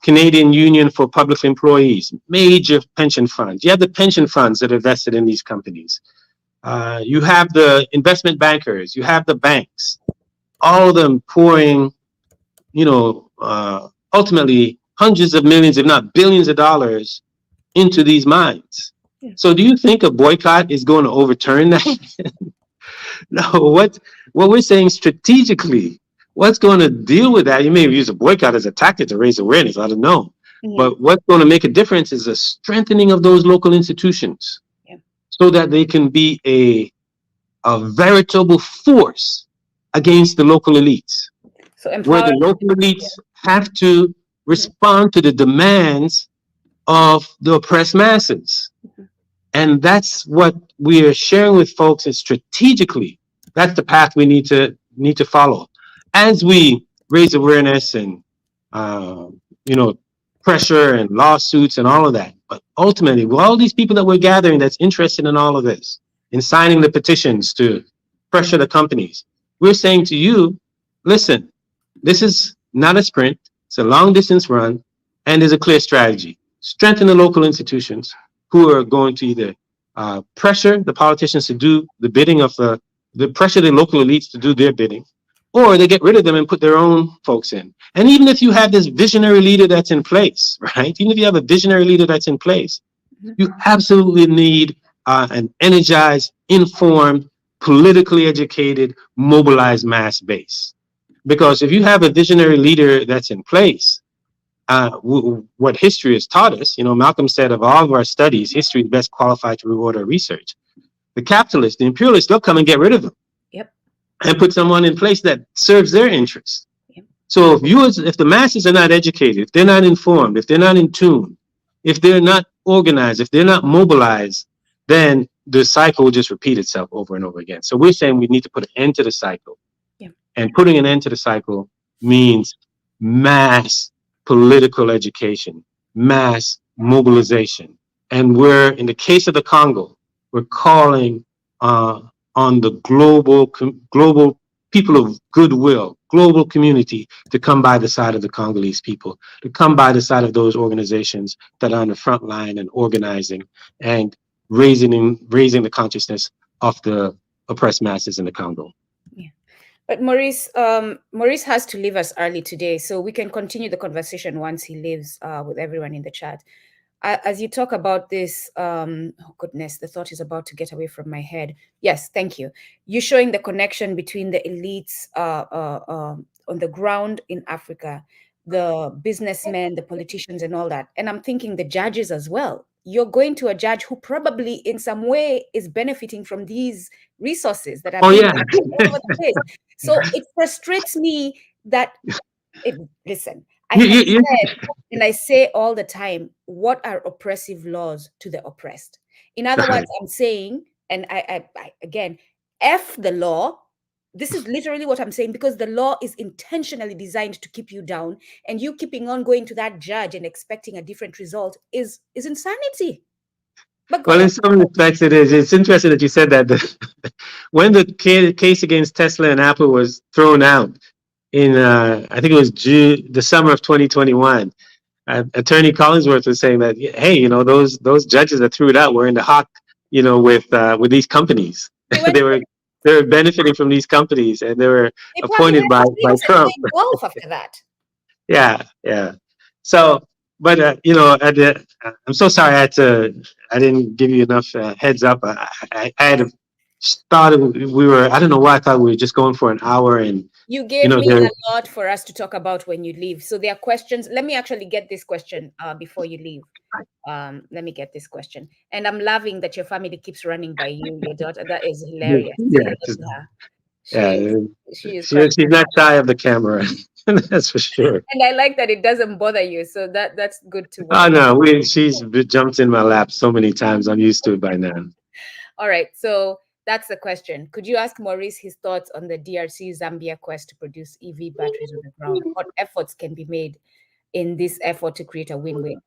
Canadian Union for Public Employees, major pension funds. You have the pension funds that are invested in these companies. You have the investment bankers. You have the banks. All of them pouring, ultimately hundreds of millions, if not billions of dollars into these mines. Yeah. So do you think a boycott is going to overturn that? No, what we're saying strategically, what's going to deal with that? You may use a boycott as a tactic to raise awareness. I don't know. Mm-hmm. But what's going to make a difference is a strengthening of those local institutions, so that they can be a veritable force against the local elites. So where the local elites have to respond to the demands of the oppressed masses. Mm-hmm. And that's what we are sharing with folks, is strategically, that's the path we need to follow. As we raise awareness and, pressure and lawsuits and all of that. But ultimately, with all these people that we're gathering that's interested in all of this, in signing the petitions to pressure the companies, we're saying to you, listen, this is not a sprint, it's a long distance run, and there's a clear strategy. Strengthen the local institutions who are going to either pressure the politicians to do the bidding of the pressure the local elites to do their bidding, or they get rid of them and put their own folks in. And even if you have this visionary leader that's in place, right? Even if you have a visionary leader that's in place, you absolutely need an energized, informed, politically educated, mobilized mass base. Because if you have a visionary leader that's in place, what history has taught us, Malcolm said, of all of our studies, history is best qualified to reward our research. The capitalists, the imperialists, they'll come and get rid of them. Yep. And put someone in place that serves their interests. Yep. So if the masses are not educated, if they're not informed, if they're not in tune, if they're not organized, if they're not mobilized, then the cycle will just repeat itself over and over again. So we're saying we need to put an end to the cycle. Yep. And putting an end to the cycle means mass political education, mass mobilization. And in the case of the Congo, we're calling on the global people of goodwill, global community, to come by the side of the Congolese people, to come by the side of those organizations that are on the front line and organizing and raising the consciousness of the oppressed masses in the Congo. Yeah. But Maurice has to leave us early today, so we can continue the conversation once he leaves with everyone in the chat. As you talk about this, oh goodness, the thought is about to get away from my head. Yes, thank you. You're showing the connection between the elites on the ground in Africa, the businessmen, the politicians and all that. And I'm thinking the judges as well. You're going to a judge who probably in some way is benefiting from these resources that are all over the place. So it frustrates me that, listen, I have said, and I say all the time, what are oppressive laws to the oppressed? In other words, I'm saying, and I again, F the law. This is literally what I'm saying, because the law is intentionally designed to keep you down, and you keeping on going to that judge and expecting a different result is insanity. But well, in some respects it is. It's interesting that you said that. When the case against Tesla and Apple was thrown out in, I think it was the summer of 2021, Attorney Collinsworth was saying that, hey, those judges that threw it out were in the hawk, with these companies. They were benefiting from these companies, and they were appointed by Trump. After that. Yeah. So, but I'm so sorry I didn't give you enough heads up. I had thought I don't know why I thought we were just going for an hour, and you gave me a lot for us to talk about when you leave. So there are questions. Let me actually get this question before you leave. Let me get this question. And I'm loving that your family keeps running by you, your daughter. That is hilarious. She's not shy of the camera. That's for sure. And I like that it doesn't bother you. So that's good to watch. Oh no, she's jumped in my lap so many times. I'm used to it by now. All right. So that's the question. Could you ask Maurice his thoughts on the DRC Zambia quest to produce EV batteries on the ground? What efforts can be made in this effort to create a win-win?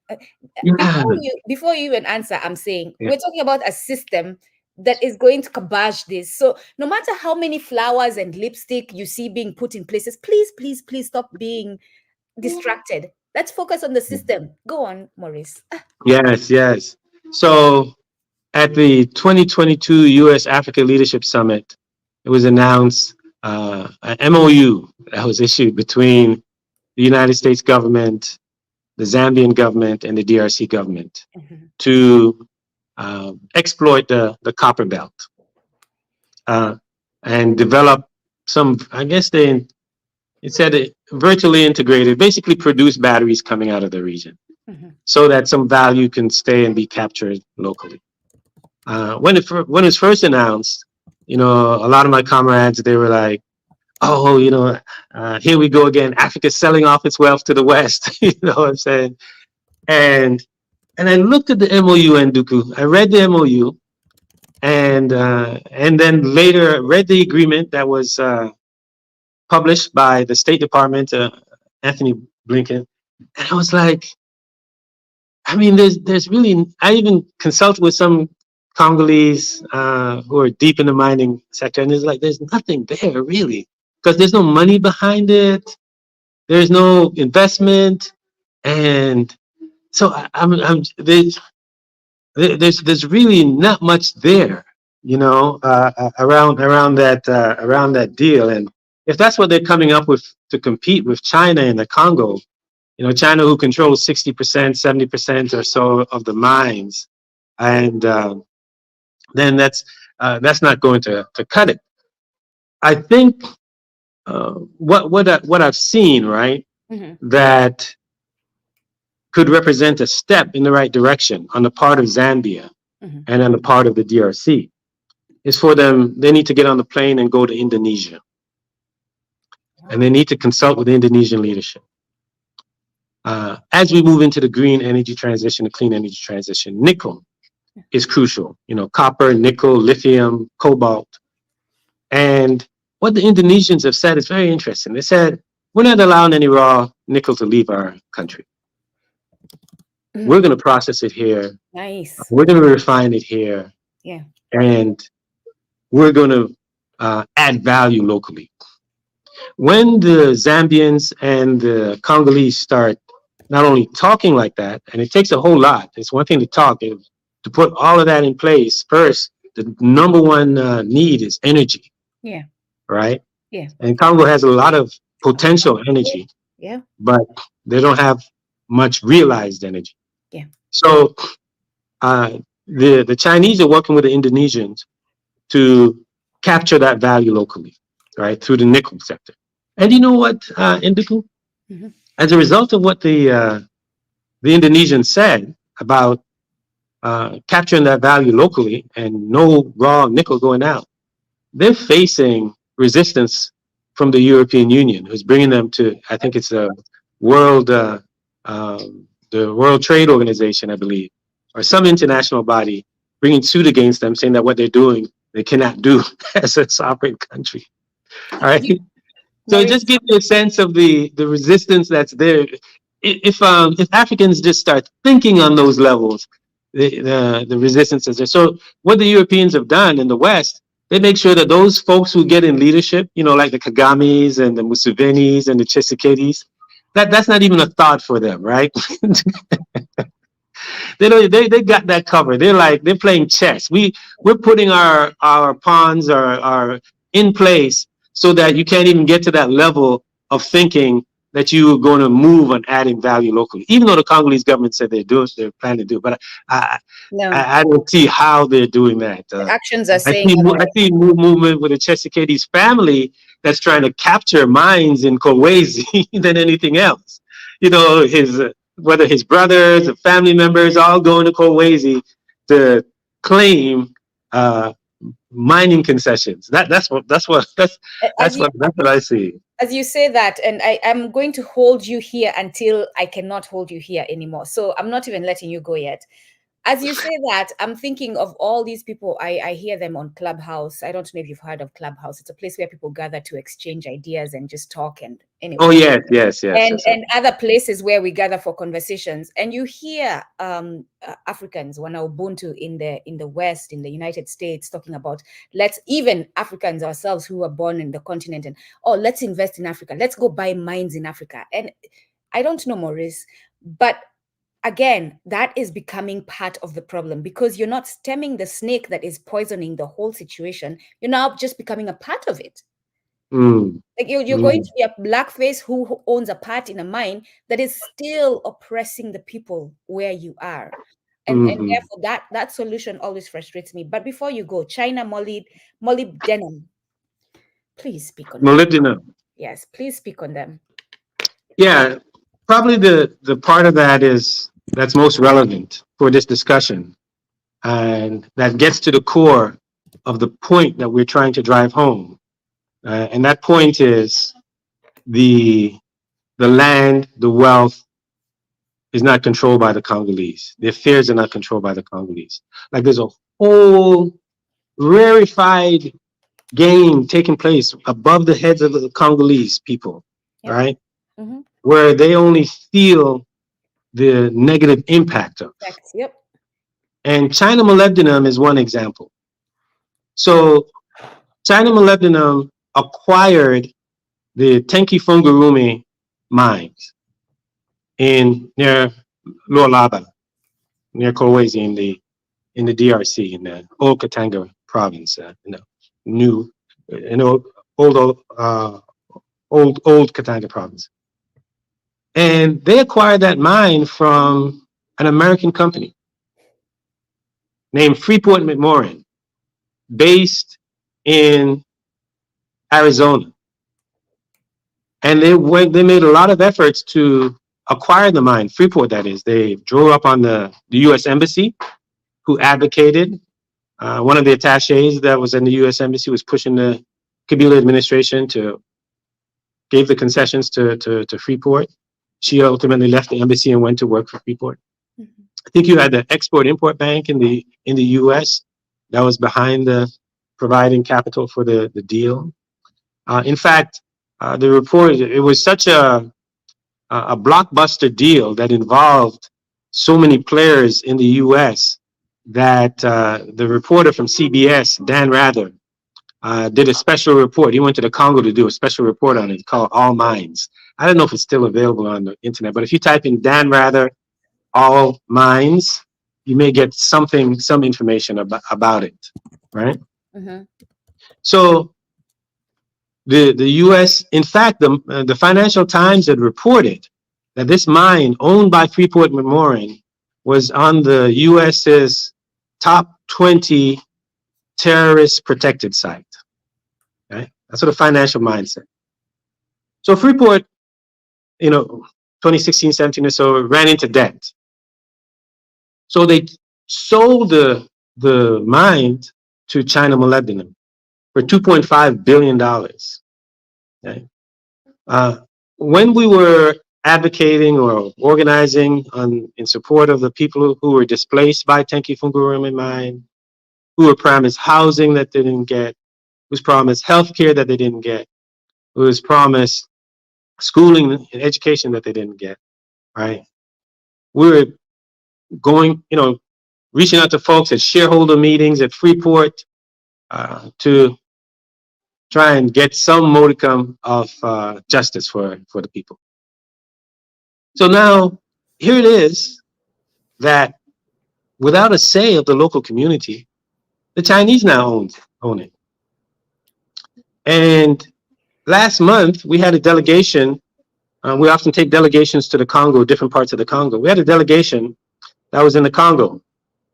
Before you even answer, I'm saying we're talking about a system that is going to kibosh this. So no matter how many flowers and lipstick you see being put in places, please, please, please stop being distracted. Let's focus on the system. Go on, Maurice. Yes, yes. So at the 2022 U.S. Africa Leadership Summit, it was announced an MOU that was issued between the United States government, the Zambian government, and the DRC government to exploit the copper belt and develop some, I guess it said it virtually integrated, basically produce batteries coming out of the region so that some value can stay and be captured locally. When it was first announced, a lot of my comrades, they were like, oh, here we go again. Africa's selling off its wealth to the West. You know what I'm saying? And I looked at the MOU, Ndugu. I read the MOU, and then later read the agreement that was published by the State Department, Anthony Blinken. And I was like, I mean, there's really, I even consulted with some Congolese who are deep in the mining sector, and it's like, there's nothing there really, because there's no money behind it. There's no investment. And so there's really not much there, around that deal. And if that's what they're coming up with to compete with China in the Congo, China, who controls 60%, 70% or so of the mines, and then that's not going to cut it. I think what I've seen, right, that could represent a step in the right direction on the part of Zambia and on the part of the DRC is for them. They need to get on the plane and go to Indonesia, and they need to consult with the Indonesian leadership. As we move into the green energy transition, the clean energy transition, nickel is crucial. Copper, nickel, lithium, cobalt. And what the Indonesians have said is very interesting. They said, we're not allowing any raw nickel to leave our country. We're going to process it here. Nice. We're going to refine it here. Yeah. And we're going to add value locally. When the Zambians and the Congolese start not only talking like that, and it takes a whole lot. It's one thing to talk, to put all of that in place. First, the number one need is energy. Yeah. Right? Yeah. And Congo has a lot of potential energy. Yeah. But they don't have much realized energy. Yeah. So the Chinese are working with the Indonesians to capture that value locally, right, through the nickel sector. And you know what, Ndugu? As a result of what the Indonesians said about capturing that value locally and no raw nickel going out, they're facing resistance from the European Union, who's bringing them to, I think it's the World Trade Organization, I believe, or some international body, bringing suit against them, saying that what they're doing, they cannot do as a sovereign country. All right. So it just gives you a sense of the resistance that's there. If Africans just start thinking on those levels, the resistance is there. So what the Europeans have done in the West, they make sure that those folks who get in leadership, like the Kagames and the Musevenis and the Tshisekedis, that's not even a thought for them, right? They got that covered. They're playing chess. We're putting our pawns are in place so that you can't even get to that level of thinking that you're going to move on adding value locally, even though the Congolese government said they're planning to do it. But I don't see how they're doing that. The actions are saying. I see movement with the Tshisekedi's family that's trying to capture mines in Kolwezi than anything else. Whether his brothers or family members all going to Kolwezi to claim mining concessions. That's what I see. As you say that, and I'm going to hold you here until I cannot hold you here anymore. So I'm not even letting you go yet. As you say that, I'm thinking of all these people. I hear them on Clubhouse. I don't know if you've heard of Clubhouse. It's a place where people gather to exchange ideas and just talk. And Oh, anyway, yes, yes, yes, and yes, yes. other places where we gather for conversations, and you hear Africans, WanaUbuntu in the West, in the United States, talking about, let's, even Africans ourselves who were born in the continent, and let's invest in Africa, let's go buy mines in Africa. And I don't know, Maurice, but again, that is becoming part of the problem, because you're not stemming the snake that is poisoning the whole situation. You're now just becoming a part of it. Like you're going to be a blackface who owns a part in a mine that is still oppressing the people where you are. And therefore that solution always frustrates me. But before you go, China molybdenum, please speak on them. Molybdenum. Yes, please speak on them. Yeah, probably the part of that that's most relevant for this discussion, and that gets to the core of the point that we're trying to drive home. And that point is the land, the wealth is not controlled by the Congolese. The affairs are not controlled by the Congolese. Like there's a whole rarefied game taking place above the heads of the Congolese people, Yep. right? Where they only feel the negative impact of. Yep. And China molybdenum is one example. So China molybdenum acquired the Tenki-Fungurume mines near Lualaba, near Kolwezi in the DRC, in the old Katanga province, old Katanga province. And they acquired that mine from an American company named Freeport-McMoRan, based in Arizona. And they made a lot of efforts to acquire the mine, Freeport that is. They drove up on the U.S. Embassy, who advocated. One of the attachés that was in the U.S. Embassy was pushing the Kabila administration gave the concessions to Freeport. She ultimately left the embassy and went to work for Freeport. I think you had the Export-Import Bank in the U.S. that was behind providing capital for the deal. In fact, the report, it was such a blockbuster deal that involved so many players in the U.S. that the reporter from CBS, Dan Rather, did a special report. He went to the Congo to do a special report on it called All Mines. I don't know if it's still available on the internet, but if you type in Dan Rather, All Mines, you may get some information about it, right? So the U.S., in fact, the Financial Times had reported that this mine owned by Freeport-McMoRan was on the U.S.'s top 20 terrorist protected site. Right? That's what the Financial Mind said. So Freeport, 2016, 17 or so, ran into debt. So they sold the mine to China molybdenum for $2.5 billion. Okay? When we were advocating or organizing in support of the people who were displaced by Tenki-Fungurume mine, who were promised housing that they didn't get, who was promised health care that they didn't get, who was promised schooling and education that they didn't get, right? We were going, reaching out to folks at shareholder meetings at Freeport to try and get some modicum of justice for the people. So now, here it is that without a say of the local community, the Chinese now own it. And last month, we had a delegation. We often take delegations to the Congo, different parts of the Congo. We had a delegation that was in the Congo,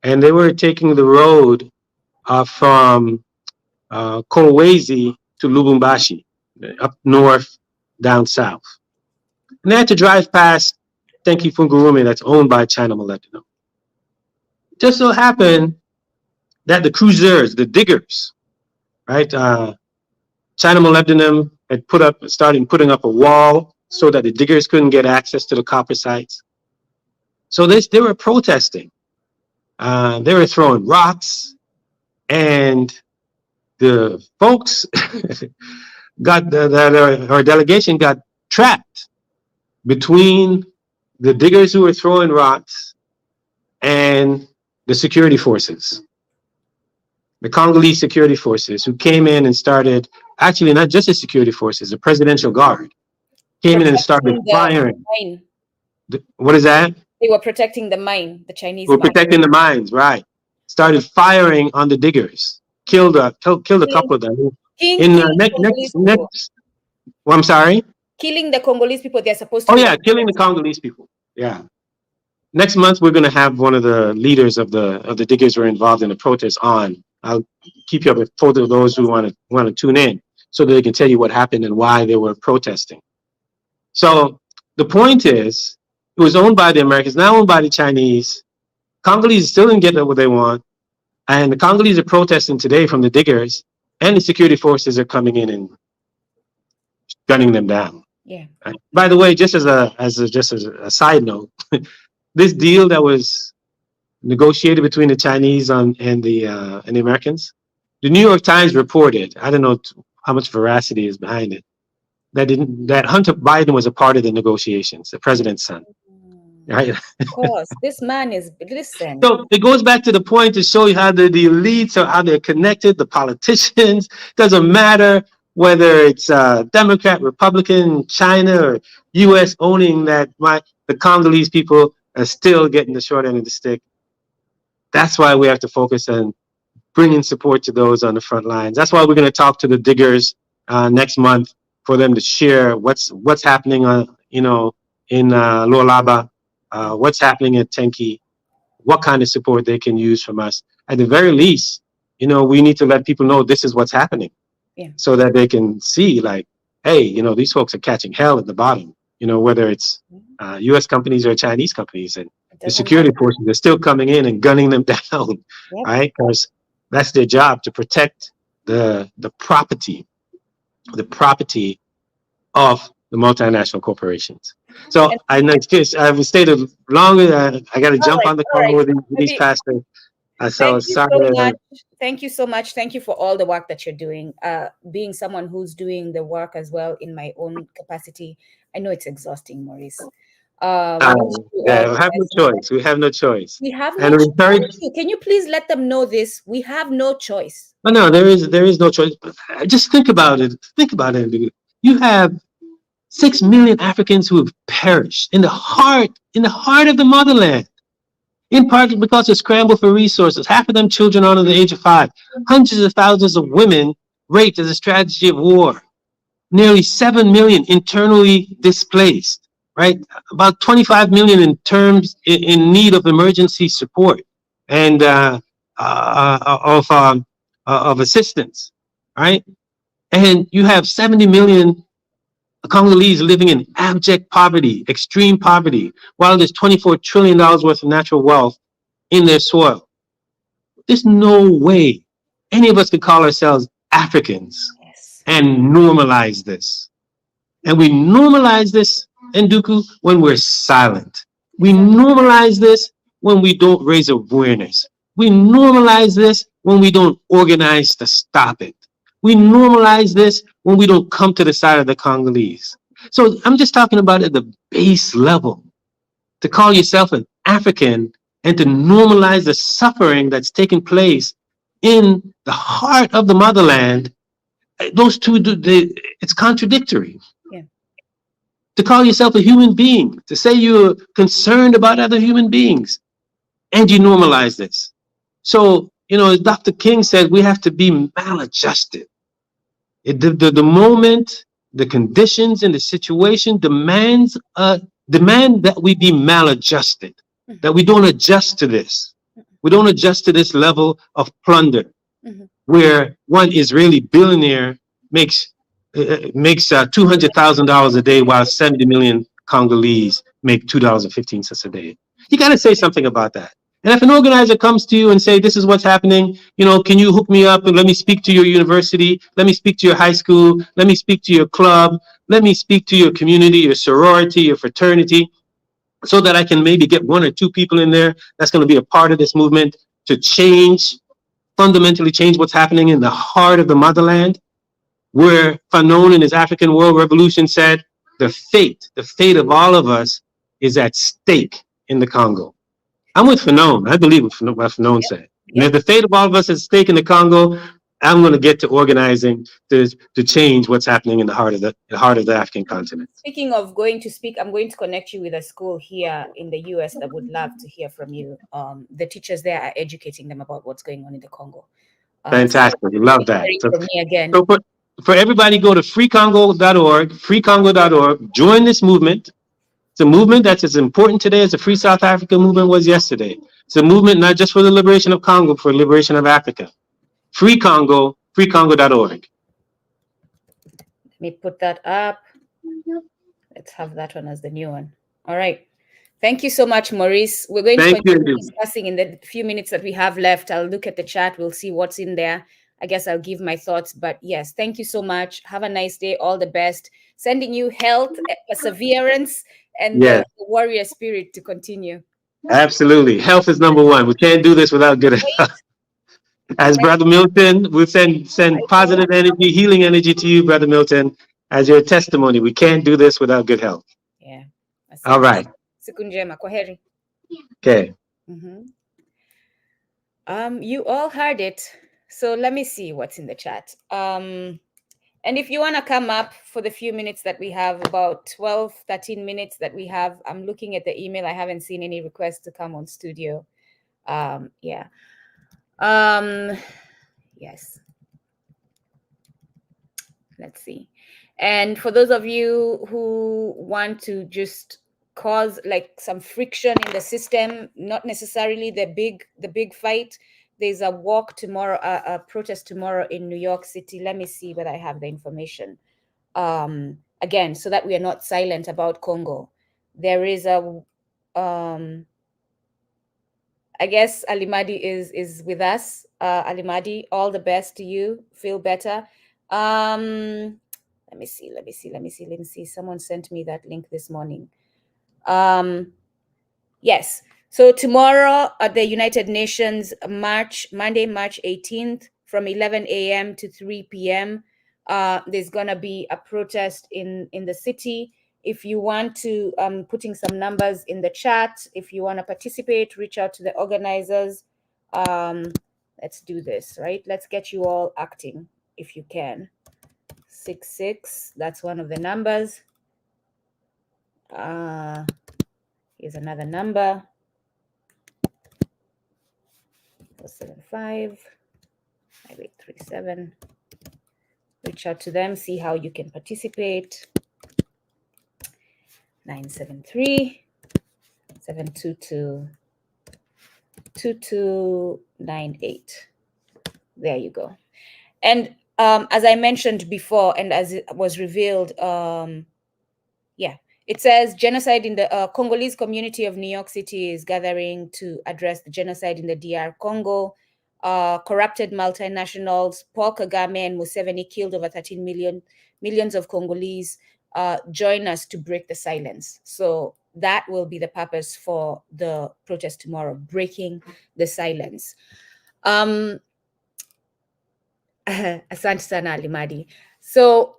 and they were taking the road from Kolwezi to Lubumbashi, up north, down south. And they had to drive past Tenki-Fungurume that's owned by China molybdenum. It just so happened that the cruisers, the diggers, right? China molybdenum had started putting up a wall so that the diggers couldn't get access to the copper sites. So they were protesting. They were throwing rocks, and the folks got our delegation got trapped between the diggers who were throwing rocks and the security forces, the Congolese security forces, who came in and started, actually not just the security forces, the presidential guard came in and started firing. Mine. What is that? They were protecting the mine, the Chinese We're mine. protecting the mines, right? Started firing on the diggers, killed a couple of them. Well, I'm sorry? Killing the Congolese people they're supposed to. Oh yeah, killing the Congolese people. Yeah. Next month we're going to have one of the leaders of the diggers who are involved in the protest on. I'll keep you up with both of those who want to tune in, so that they can tell you what happened and why they were protesting. So the point is, it was owned by the Americans, now owned by the Chinese. Congolese still didn't get what they want, and the Congolese are protesting today from the diggers, and the security forces are coming in and gunning them down. Yeah. By the way, just as a side note, this deal that was negotiated between the Chinese and the Americans, the New York Times reported, I don't know how much veracity is behind it, that Hunter Biden was a part of the negotiations, the president's son. Right? Of course, this man is, listen. So it goes back to the point to show you how the elites are, how they're connected, the politicians. Doesn't matter whether it's Democrat, Republican, China, or U.S. owning that. The Congolese people are still getting the short end of the stick. That's why we have to focus on bringing support to those on the front lines. That's why we're going to talk to the diggers next month, for them to share what's happening in Lualaba, what's happening at Tenki, what kind of support they can use from us. At the very least, we need to let people know this is what's happening, so that they can see, like, hey, these folks are catching hell at the bottom, whether it's U.S. companies or Chinese companies, and the security forces are still coming in and gunning them down, right? Because that's their job, to protect the property of the multinational corporations. So I've stated longer. I got to jump on the call with these pastors. So sorry. Thank you so much. Thank you for all the work that you're doing. Being someone who's doing the work as well in my own capacity, I know it's exhausting, Maurice. We have no choice. We have no choice. We have no choice. Can you please let them know this? We have no choice. No, there is no choice. Just think about it. Think about it. You have 6 million Africans who have perished in the heart of the motherland, in part because of scramble for resources. Half of them children under the age of 5. Hundreds of thousands of women raped as a strategy of war. Nearly 7 million internally displaced. Right, about 25 million in need of emergency support and of assistance, right? And you have 70 million Congolese living in abject poverty, extreme poverty, while there's $24 trillion worth of natural wealth in their soil. There's no way any of us could call ourselves Africans and normalize this. And we normalize this, Ndugu, when we're silent. We normalize this when we don't raise awareness. We normalize this when we don't organize to stop it. We normalize this when we don't come to the side of the Congolese. So I'm just talking about at the base level. To call yourself an African and to normalize the suffering that's taking place in the heart of the motherland, those two, it's contradictory. To call yourself a human being, to say you're concerned about other human beings, and you normalize this. So, as Dr. King said, we have to be maladjusted. The moment, the conditions, and the situation demand that we be maladjusted, that we don't adjust to this. We don't adjust to this level of plunder, where one Israeli billionaire makes $200,000 a day, while 70 million Congolese make $2.15 a day. You got to say something about that. And if an organizer comes to you and say, this is what's happening, can you hook me up and let me speak to your university? Let me speak to your high school. Let me speak to your club. Let me speak to your community, your sorority, your fraternity. so that I can maybe get 1 or 2 people in there that's going to be a part of this movement to fundamentally change what's happening in the heart of the motherland, where Fanon in his African World Revolution said, the fate of all of us is at stake in the Congo. I'm with Fanon. I believe what Fanon said. And if the fate of all of us is at stake in the Congo, I'm going to get to organizing to change what's happening in the heart of the African continent. Speaking of going to speak, I'm going to connect you with a school here in the US that would love to hear from you. The teachers there are educating them about what's going on in the Congo. Fantastic. So love that. So, for me again. So for everybody, go to freecongo.org, freecongo.org, join this movement. It's a movement that's as important today as the Free South Africa movement was yesterday. It's a movement not just for the liberation of Congo, for the liberation of Africa. Free Congo, freecongo.org. Let me put that up. Let's have that one as the new one. All right. Thank you so much, Maurice. We're going to continue discussing in the few minutes that we have left. I'll look at the chat. We'll see what's in there. I guess I'll give my thoughts. But yes, thank you so much. Have a nice day. All the best. Sending you health, perseverance, and the warrior spirit to continue. Absolutely. Health is number one. We can't do this without good health. As Brother Milton, we'll send positive energy, healing energy to you, Brother Milton, as your testimony. We can't do this without good health. Yeah. All right. Siku njema. Kwaheri. Okay. You all heard it. So let me see what's in the chat. And if you want to come up for the few minutes that we have, about 12, 13 minutes that we have, I'm looking at the email. I haven't seen any requests to come on studio. Yeah. Yes. Let's see. And for those of you who want to just cause like some friction in the system, not necessarily the big fight, there's a walk tomorrow, a protest tomorrow in New York City. Let me see whether I have the information. Again, so that we are not silent about Congo. There is a I guess Alimadi is with us. Alimadi, all the best to you. Feel better. Let me see. Someone sent me that link this morning. Yes. So tomorrow at the United Nations Monday, March 18th, from 11 a.m. to 3 p.m., there's going to be a protest in the city. If you want to, putting some numbers in the chat, if you want to participate, reach out to the organizers. Let's do this, right? Let's get you all acting if you can. 66, that's one of the numbers. Here's another number. 475 5837. Reach out to them, see how you can participate. 973 722 2298. There you go. And as I mentioned before, and as it was revealed, it says genocide in the Congolese community of New York City is gathering to address the genocide in the DR Congo. Corrupted multinationals, Paul Kagame and Museveni killed over 13 millions of Congolese. Join us to break the silence. So that will be the purpose for the protest tomorrow, breaking the silence. Asante sana Alimadi. So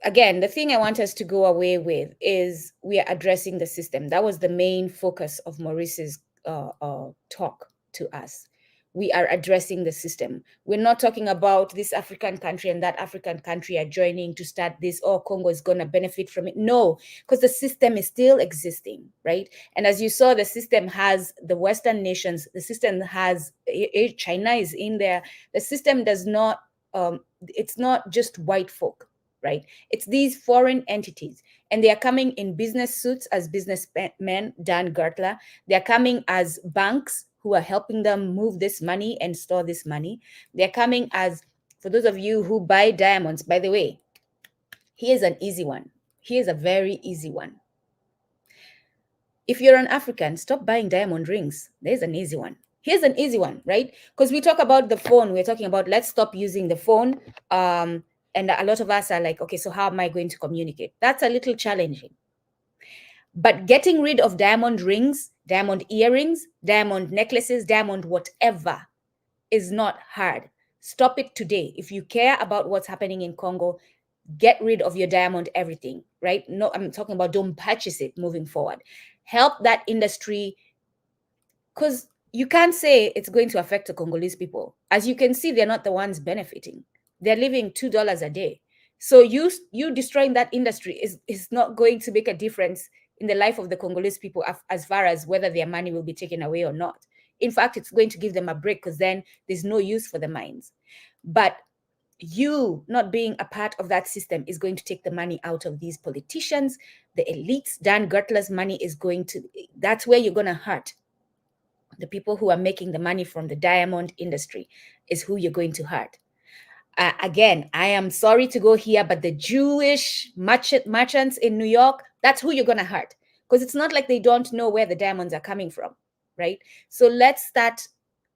again, the thing I want us to go away with is we are addressing the system. That was the main focus of Maurice's talk to us. We are addressing the system. We're not talking about this African country and that African country are joining to start this, oh, Congo is going to benefit from it. No, because the system is still existing, right? And as you saw, the system has the Western nations, the system has, China is in there. The system does not, it's not just white folk, right? It's these foreign entities, and they are coming in business suits as businessmen, Dan Gertler. They're coming as banks who are helping them move this money and store this money. They're coming as, for those of you who buy diamonds, by the way, here's an easy one. Here's a very easy one. If you're an African, stop buying diamond rings. There's an easy one. Here's an easy one, right? Because we talk about the phone. We're talking about let's stop using the phone. And a lot of us are like, okay, so how am I going to communicate? That's a little challenging. But getting rid of diamond rings, diamond earrings, diamond necklaces, diamond whatever is not hard. Stop it today. If you care about what's happening in Congo, get rid of your diamond everything, right? No, I'm talking about don't purchase it moving forward. Help that industry, because you can't say it's going to affect the Congolese people. As you can see, they're not the ones benefiting. They're living $2 a day. So you destroying that industry is not going to make a difference in the life of the Congolese people as far as whether their money will be taken away or not. In fact, it's going to give them a break because then there's no use for the mines. But you not being a part of that system is going to take the money out of these politicians, the elites. Dan Gertler's money is going to, that's where you're going to hurt. The people who are making the money from the diamond industry is who you're going to hurt. Again, I am sorry to go here, but the Jewish merchants in New York, that's who you're going to hurt. Because it's not like they don't know where the diamonds are coming from, right? So let's start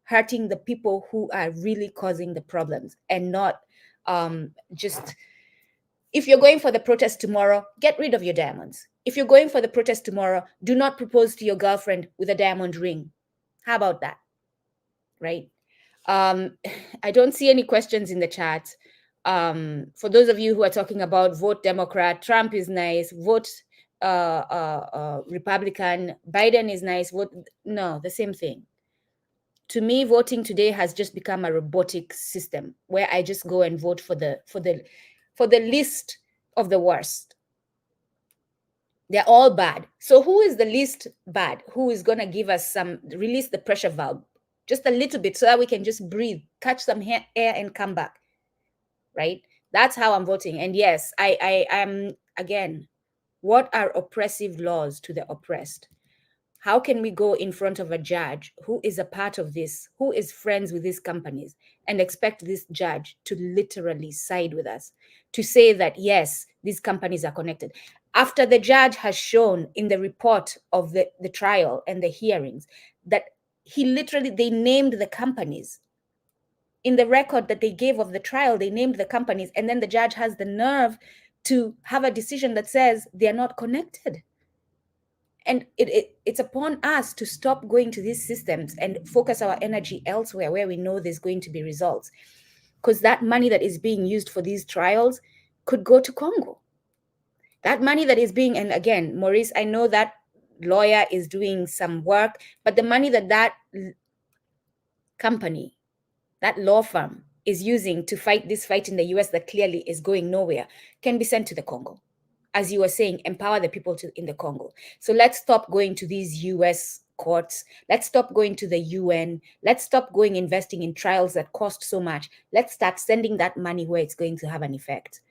hurting the people who are really causing the problems and not just, if you're going for the protest tomorrow, get rid of your diamonds. If you're going for the protest tomorrow, do not propose to your girlfriend with a diamond ring. How about that? Right? I don't see any questions in the chat. For those of you who are talking about vote Democrat, Trump is nice, vote Republican, Biden is nice, vote, no, the same thing. To me, voting today has just become a robotic system where I just go and vote for the list of the worst. They're all bad. So who is the least bad? Who is going to give us release the pressure valve just a little bit so that we can just breathe, catch some air and come back, right? That's how I'm voting. And yes, I am, again, what are oppressive laws to the oppressed? How can we go in front of a judge who is a part of this, who is friends with these companies, and expect this judge to literally side with us, to say that, yes, these companies are connected? After the judge has shown in the report of the trial and the hearings that they named the companies. In the record that they gave of the trial, they named the companies, and then the judge has the nerve to have a decision that says they're not connected. And it's upon us to stop going to these systems and focus our energy elsewhere where we know there's going to be results. Because that money that is being used for these trials could go to Congo. That money that is being, and again, Maurice, I know that lawyer is doing some work, but the money that company, that law firm is using to fight this fight in the US that clearly is going nowhere can be sent to the Congo. As you were saying, empower the people in the Congo. So let's stop going to these US courts. Let's stop going to the UN. Let's stop going investing in trials that cost so much. Let's start sending that money where it's going to have an effect.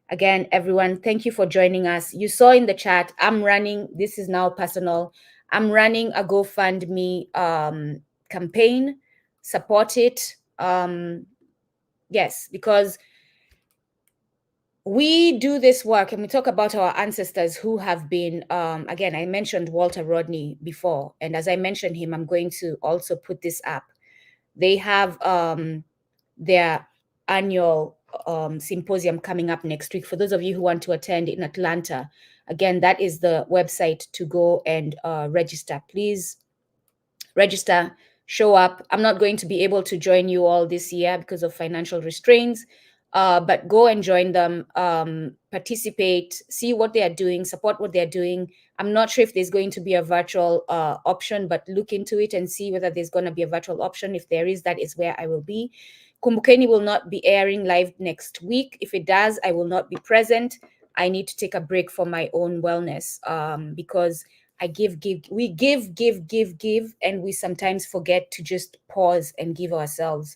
Again, everyone, thank you for joining us. You saw in the chat, I'm running, this is now personal, I'm running a GoFundMe campaign. Support it. Yes, because we do this work and we talk about our ancestors who have been, again, I mentioned Walter Rodney before, and as I mentioned him, I'm going to also put this up. They have their annual symposium coming up next week. For those of you who want to attend in Atlanta, again, that is the website to go and register. Please register, show up. I'm not going to be able to join you all this year because of financial restraints. But go and join them, participate, see what they are doing, support what they're doing. I'm not sure if there's going to be a virtual option, but look into it and see whether there's going to be a virtual option. If there is, that is where I will be. Kumbukeni will not be airing live next week. If it does, I will not be present. I need to take a break for my own wellness because I we give, and we sometimes forget to just pause and give ourselves.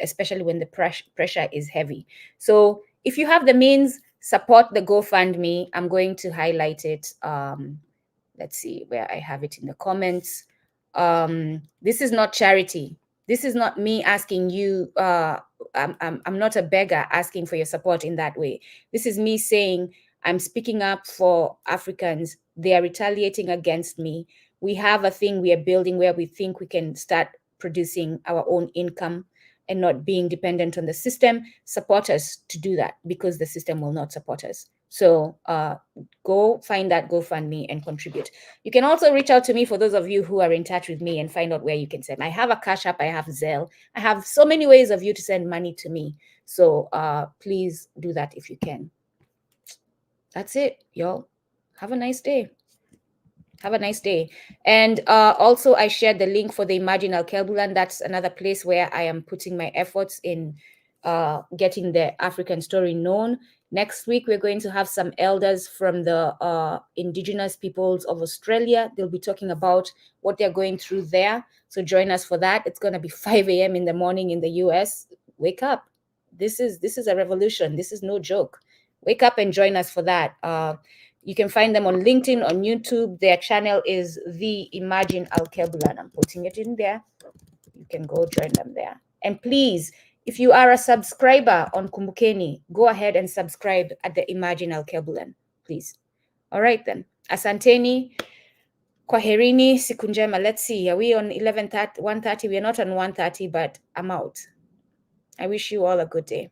Especially when the pressure is heavy. So if you have the means, support the GoFundMe. I'm going to highlight it. Let's see where I have it in the comments. This is not charity. This is not me asking you. I'm not a beggar asking for your support in that way. This is me saying I'm speaking up for Africans. They are retaliating against me. We have a thing we are building where we think we can start producing our own income. and not being dependent on the system, support us to do that, because the system will not support us. So go find that GoFundMe and contribute. You can also reach out to me, for those of you who are in touch with me, and find out where you can send. I have a Cash App, I have Zelle. I have so many ways of you to send money to me. So please do that if you can. That's it, y'all. Have a nice day. Have a nice day. And also, I shared the link for the Imagine Alkebulan. That's another place where I am putting my efforts in getting the African story known. Next week, we're going to have some elders from the indigenous peoples of Australia. They'll be talking about what they're going through there. So join us for that. It's going to be 5 a.m. in the morning in the US. Wake up. This is a revolution. This is no joke. Wake up and join us for that. You can find them on LinkedIn, on YouTube. Their channel is The Imagine Alkebulan. I'm putting it in there. You can go join them there. And please, if you are a subscriber on Kumbukeni, go ahead and subscribe at the Imagine Alkebulan, please. All right then. Asanteni. Kwaherini, siku njema. Let's see. Are we on 1:30? We're not on 1:30, but I'm out. I wish you all a good day.